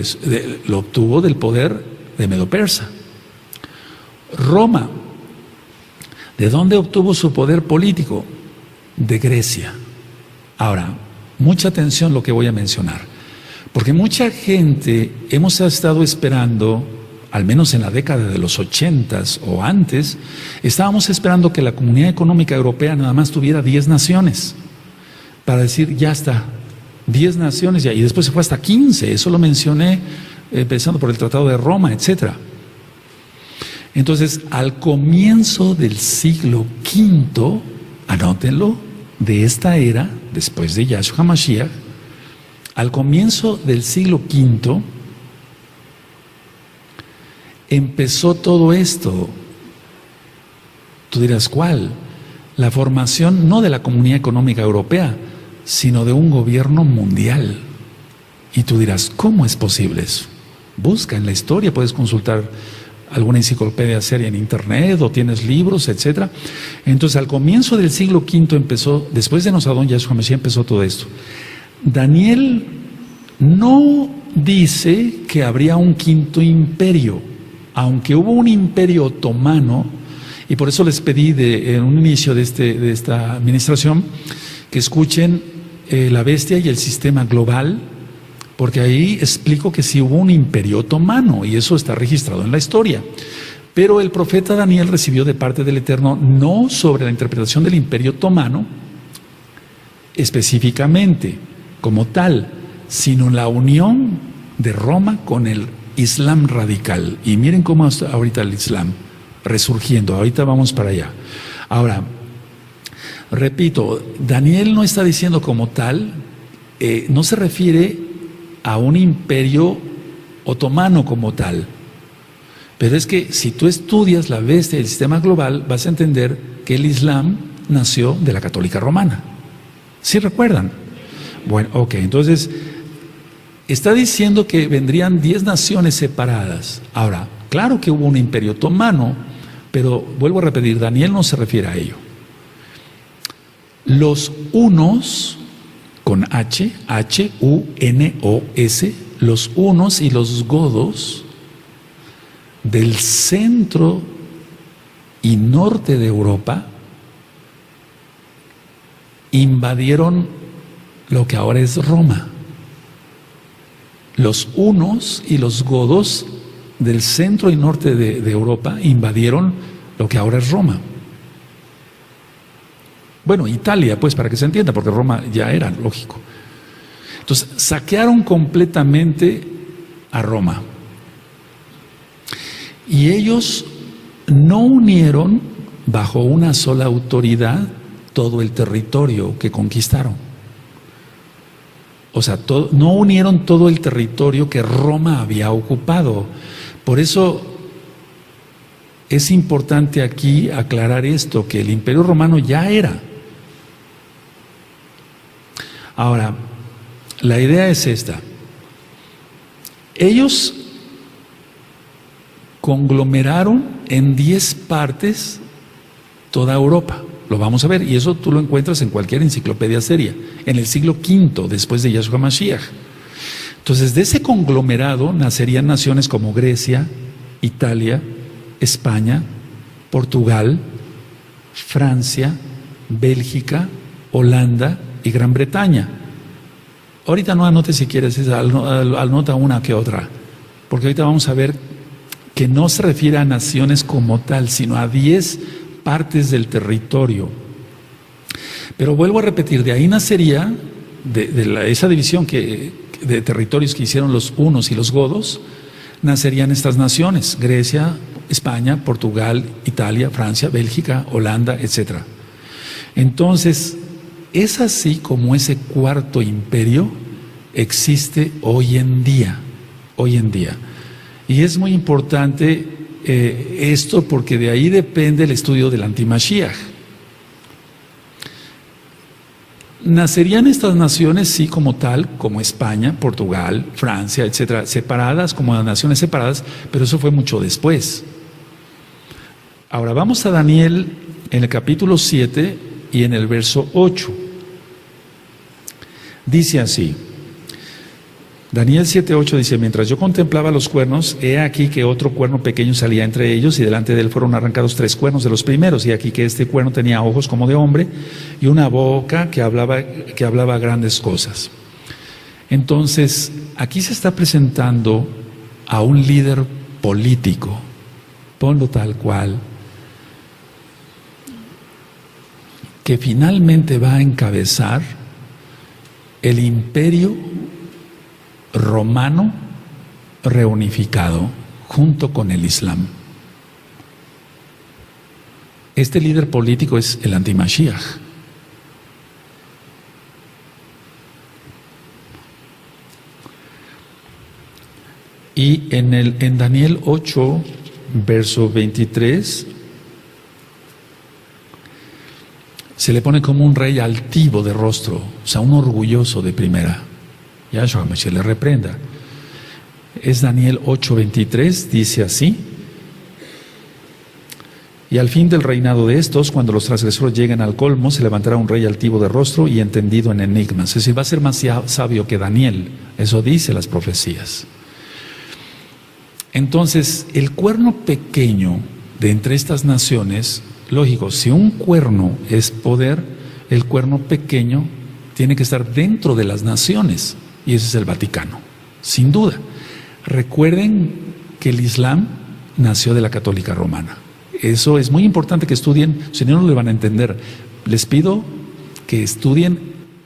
Lo obtuvo del poder de Medo-Persa. Roma, ¿de dónde obtuvo su poder político? De Grecia. Ahora, mucha atención lo que voy a mencionar, porque mucha gente hemos estado esperando, al menos en la década de los 80s o antes, estábamos esperando que la Comunidad Económica Europea nada más tuviera 10 naciones, para decir, ya está, 10 naciones ya, y después se fue hasta 15, eso lo mencioné, empezando por el Tratado de Roma, etc. Entonces, al comienzo del siglo V, anótenlo, de esta era, después de Yahshua Mashiach, al comienzo del siglo V, empezó todo esto. Tú dirás, ¿cuál? La formación no de la Comunidad Económica Europea, sino de un gobierno mundial. Y tú dirás, ¿cómo es posible eso? Busca en la historia, puedes consultar alguna enciclopedia seria en internet, o tienes libros, etc. Entonces, al comienzo del siglo V empezó, después de Nosadón Yahshua Mashiach, empezó todo esto. Daniel no dice que habría un quinto imperio, aunque hubo un imperio otomano, y por eso les pedí en un inicio de esta administración que escuchen la bestia y el sistema global, porque ahí explico que sí hubo un imperio otomano, y eso está registrado en la historia. Pero el profeta Daniel recibió de parte del Eterno no sobre la interpretación del imperio otomano específicamente como tal, sino la unión de Roma con el Islam radical. Y miren cómo está ahorita el Islam resurgiendo. Ahorita vamos para allá. Ahora, repito, Daniel no está diciendo como tal, no se refiere a un imperio otomano como tal. Pero es que si tú estudias la bestia del sistema global, vas a entender que el Islam nació de la católica romana. ¿Sí recuerdan? Bueno, ok, entonces está diciendo que vendrían 10 naciones separadas. Ahora, claro que hubo un imperio otomano, pero vuelvo a repetir, Daniel no se refiere a ello. Los hunos, con H, H-U-N-O-S, los hunos y los godos del centro y norte de Europa invadieron lo que ahora es Roma. Los hunos y los godos del centro y norte de Europa invadieron lo que ahora es Roma. Bueno, Italia, pues, para que se entienda, porque Roma ya era, lógico. Entonces, saquearon completamente a Roma. Y ellos no unieron bajo una sola autoridad todo el territorio que conquistaron. O sea, no unieron todo el territorio que Roma había ocupado. Por eso es importante aquí aclarar esto, que el Imperio Romano ya era. Ahora, la idea es esta. Ellos conglomeraron en 10 partes toda Europa. Lo vamos a ver, y eso tú lo encuentras en cualquier enciclopedia seria, en el siglo V después de Yahshua Mashiach. Entonces, de ese conglomerado nacerían naciones como Grecia, Italia, España, Portugal, Francia, Bélgica, Holanda y Gran Bretaña. Ahorita no anotes si quieres, anota una que otra, porque ahorita vamos a ver que no se refiere a naciones como tal, sino a 10 partes del territorio. Pero vuelvo a repetir, de ahí nacería, esa división de territorios que hicieron los hunos y los godos, nacerían estas naciones: Grecia, España, Portugal, Italia, Francia, Bélgica, Holanda, etc. Entonces, es así como ese cuarto imperio existe hoy en día. Y es muy importante esto, porque de ahí depende el estudio del antimashiach. Nacerían estas naciones, sí, como tal, como España, Portugal, Francia, etcétera, separadas, como naciones separadas, pero eso fue mucho después. Ahora vamos a Daniel en el capítulo 7 y en el verso 8. Dice así, Daniel 7:8 dice: mientras yo contemplaba los cuernos, he aquí que otro cuerno pequeño salía entre ellos, y delante de él fueron arrancados 3 cuernos de los primeros, y aquí que este cuerno tenía ojos como de hombre y una boca que hablaba grandes cosas. Entonces, aquí se está presentando a un líder político, ponlo tal cual, que finalmente va a encabezar el imperio romano reunificado junto con el Islam. Este líder político es el antimashiach. Y en Daniel 8, verso 23, se le pone como un rey altivo de rostro, o sea, un orgulloso de primera. Yahshua Mashiach le reprenda. Es Daniel 8:23, dice así: y al fin del reinado de estos, cuando los transgresores lleguen al colmo, se levantará un rey altivo de rostro y entendido en enigmas. Es decir, va a ser más sabio que Daniel. Eso dice las profecías. Entonces, el cuerno pequeño de entre estas naciones, lógico, si un cuerno es poder, el cuerno pequeño tiene que estar dentro de las naciones. Y ese es el Vaticano, sin duda. Recuerden que el Islam nació de la Católica Romana. Eso es muy importante que estudien, si no, no lo van a entender. Les pido que estudien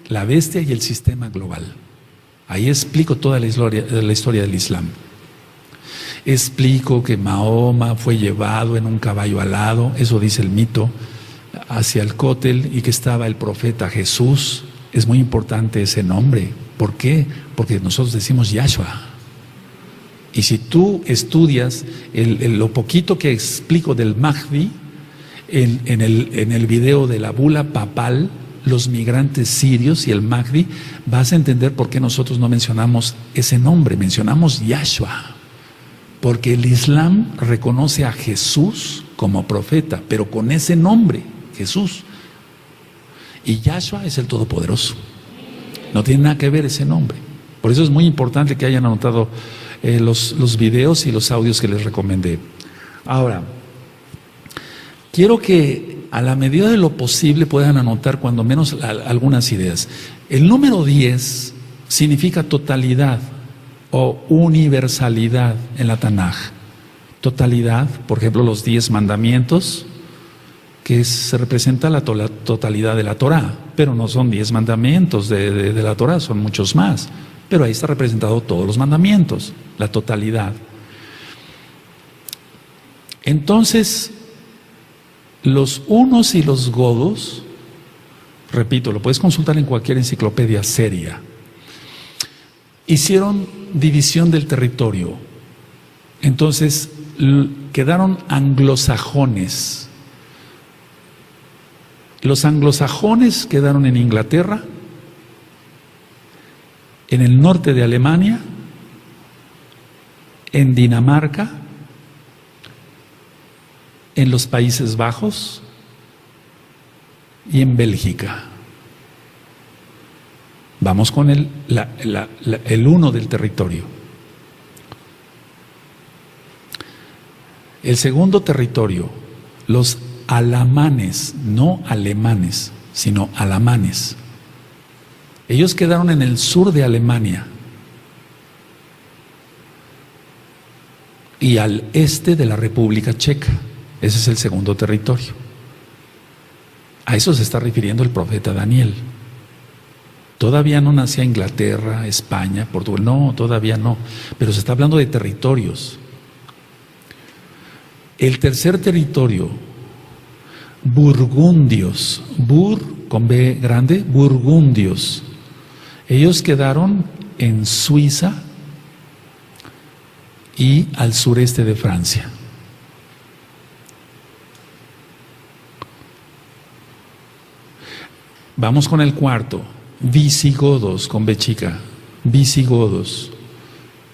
la bestia y el sistema global. Ahí explico toda la historia del Islam. Explico que Mahoma fue llevado en un caballo alado, eso dice el mito, hacia el Cótel, y que estaba el profeta Jesús. Es muy importante ese nombre. ¿Por qué? Porque nosotros decimos Yahshua. Y si tú estudias lo poquito que explico del Mahdi en el video de la bula papal, los migrantes sirios y el Mahdi, vas a entender por qué nosotros no mencionamos ese nombre, mencionamos Yahshua. Porque el Islam reconoce a Jesús como profeta, pero con ese nombre, Jesús. Y Yahshua es el Todopoderoso. No tiene nada que ver ese nombre. Por eso es muy importante que hayan anotado los videos y los audios que les recomendé. Ahora, quiero que a la medida de lo posible puedan anotar cuando menos algunas ideas. El número 10 significa totalidad o universalidad en la Tanaj. Totalidad, por ejemplo, los 10 mandamientos, que se representa la totalidad de la Torah, pero no son 10 mandamientos de la Torah, son muchos más. pero ahí está representado todos los mandamientos, la totalidad. Entonces, los hunos y los godos, repito, lo puedes consultar en cualquier enciclopedia seria, hicieron división del territorio. Entonces, quedaron anglosajones. Los anglosajones quedaron en Inglaterra, en el norte de Alemania, en Dinamarca, en los Países Bajos y en Bélgica. Vamos con el uno del territorio. El segundo territorio, los alamanes, no alemanes, sino alamanes. Ellos quedaron en el sur de Alemania y al este de la República Checa. Ese es el segundo territorio. A eso se está refiriendo el profeta Daniel. Todavía no nacía Inglaterra, España, Portugal, no, todavía no, pero se está hablando de territorios. El tercer territorio, burgundios, con B grande, burgundios. Ellos quedaron en Suiza y al sureste de Francia. Vamos con el cuarto, visigodos, con B chica, visigodos.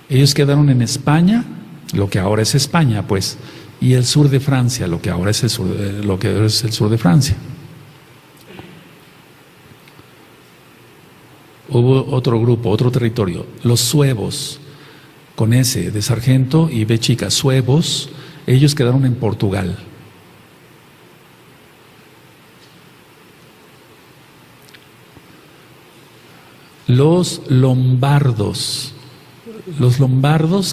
Ellos quedaron en España, lo que ahora es España, pues, y el sur de Francia, lo que ahora es el sur de Francia. Hubo otro grupo, otro territorio, los suevos, con S de sargento y B chica, suevos. Ellos quedaron en Portugal. Los lombardos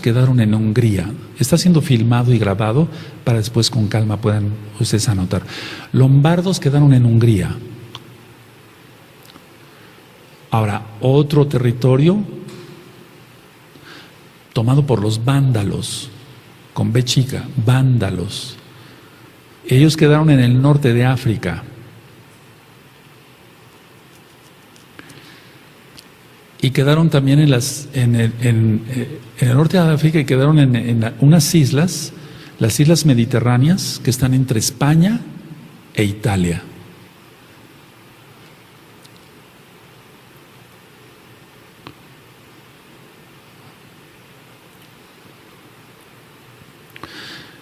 quedaron en Hungría. Está siendo filmado y grabado para después con calma puedan ustedes anotar. Lombardos quedaron en Hungría. Ahora, otro territorio tomado por los vándalos, con B chica, vándalos. Ellos quedaron en el norte de África. Y quedaron también en el norte de África y quedaron en unas islas, las islas mediterráneas, que están entre España e Italia.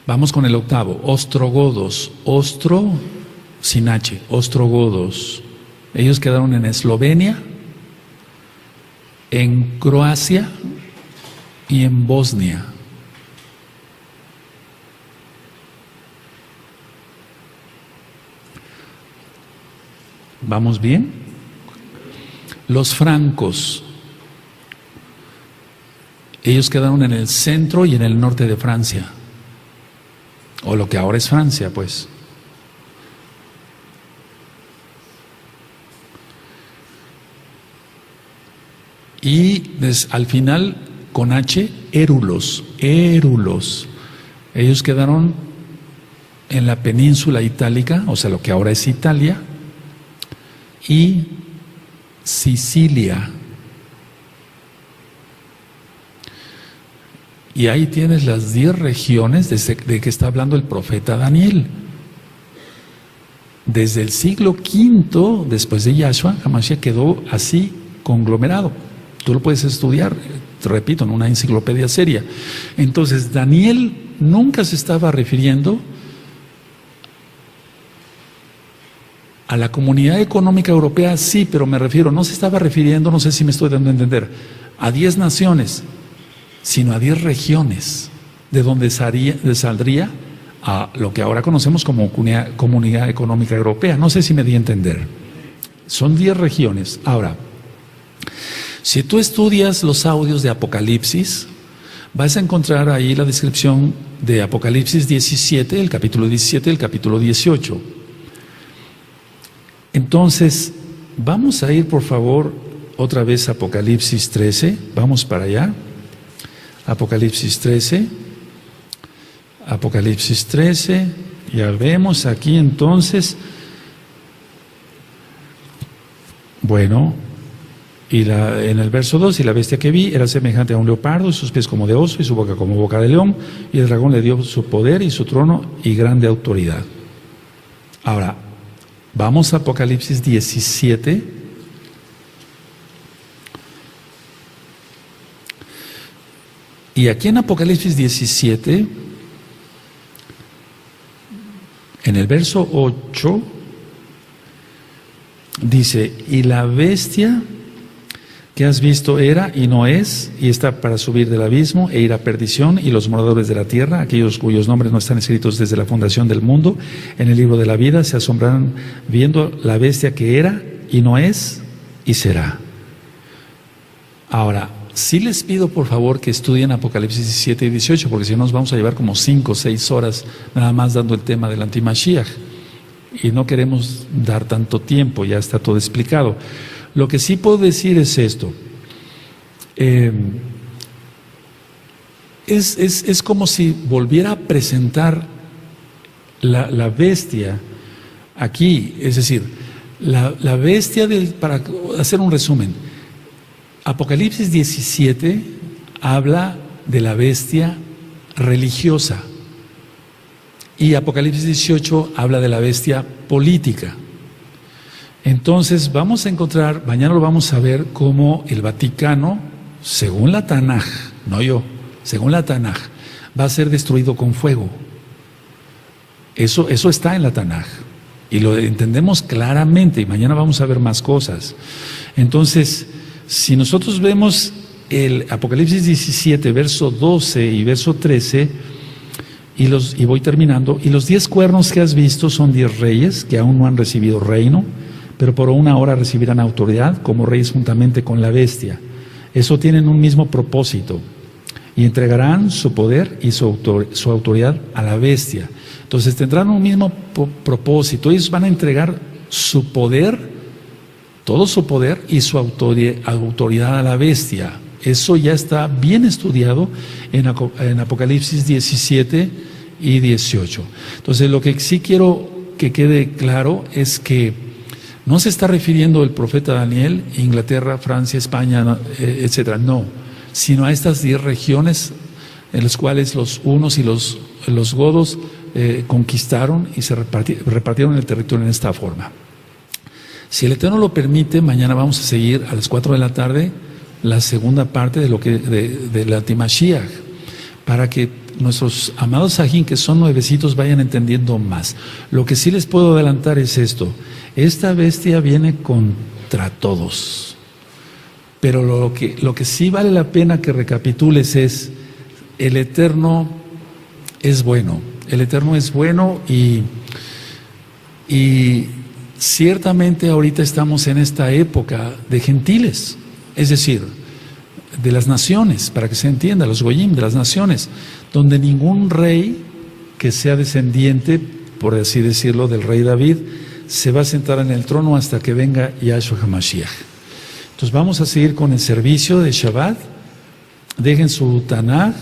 Vamos con el octavo, ostrogodos, ostro sin H, ostrogodos. Ellos quedaron en Eslovenia, en Croacia y en Bosnia. ¿Vamos bien? Los francos, ellos quedaron en el centro y en el norte de Francia, o lo que ahora es Francia, pues. Y al final, con H, érulos. Ellos quedaron en la península itálica, o sea, lo que ahora es Italia, y Sicilia. Y ahí tienes las 10 regiones de que está hablando el profeta Daniel. Desde el siglo V, después de Yahshua, Hamashiach quedó así conglomerado. Tú lo puedes estudiar, te repito, en una enciclopedia seria. Entonces, Daniel nunca se estaba refiriendo a la Comunidad Económica Europea, sí, pero me refiero, no se estaba refiriendo, no sé si me estoy dando a entender, a 10 naciones, sino a 10 regiones, de donde saldría a lo que ahora conocemos como Comunidad Económica Europea. No sé si me di a entender. Son 10 regiones. Ahora, si tú estudias los audios de Apocalipsis, vas a encontrar ahí la descripción de Apocalipsis 17, el capítulo 17, el capítulo 18. Entonces, vamos a ir, por favor, otra vez Apocalipsis 13, vamos para allá. Apocalipsis 13, Apocalipsis 13, ya vemos aquí entonces, bueno, en el verso 2, y la bestia que vi era semejante a un leopardo, y sus pies como de oso, y su boca como boca de león, y el dragón le dio su poder y su trono y grande autoridad. Ahora, vamos a Apocalipsis 17. Y aquí en Apocalipsis 17, en el verso 8, dice, y la bestia que has visto era y no es, y está para subir del abismo e ir a perdición, y los moradores de la tierra, aquellos cuyos nombres no están escritos desde la fundación del mundo, en el libro de la vida, se asombrarán viendo la bestia que era y no es y será. Ahora, sí les pido por favor que estudien Apocalipsis 17 y 18, porque si no nos vamos a llevar como 5 o 6 horas nada más dando el tema del antimashiach, y no queremos dar tanto tiempo, ya está todo explicado. Lo que sí puedo decir es esto, es como si volviera a presentar la bestia aquí, es decir, la bestia para hacer un resumen, Apocalipsis 17 habla de la bestia religiosa y Apocalipsis 18 habla de la bestia política. Entonces vamos a encontrar, mañana lo vamos a ver, cómo el Vaticano, según la Tanaj, no yo, según la Tanaj, va a ser destruido con fuego. Eso está en la Tanaj y lo entendemos claramente, y mañana vamos a ver más cosas. Entonces, si nosotros vemos el Apocalipsis 17, verso 12 y verso 13, y voy terminando, y los 10 cuernos que has visto son 10 reyes que aún no han recibido reino, pero por una hora recibirán autoridad como reyes juntamente con la bestia. Eso tienen un mismo propósito, y entregarán su poder y su autoridad a la bestia. Entonces tendrán un mismo propósito, ellos van a entregar su poder, todo su poder y su autoridad a la bestia. Eso ya está bien estudiado en Apocalipsis 17 y 18. Entonces lo que sí quiero que quede claro es que no se está refiriendo el profeta Daniel, Inglaterra, Francia, España, etcétera, no, sino a estas 10 regiones en las cuales los hunos y los godos conquistaron y se repartieron el territorio en esta forma. Si el Eterno lo permite, mañana vamos a seguir a las 4 de la tarde la segunda parte de la Antimashiach, para que nuestros amados Sajín, que son nuevecitos, vayan entendiendo más. Lo que sí les puedo adelantar es esto: esta bestia viene contra todos, pero lo que sí vale la pena que recapitules es: el Eterno es bueno, el Eterno es bueno, y ciertamente ahorita estamos en esta época de gentiles, es decir, de las naciones, para que se entienda, los goyim de las naciones, donde ningún rey que sea descendiente, por así decirlo, del rey David, se va a sentar en el trono hasta que venga Yahshua HaMashiach. Entonces vamos a seguir con el servicio de Shabbat. Dejen su Tanaj.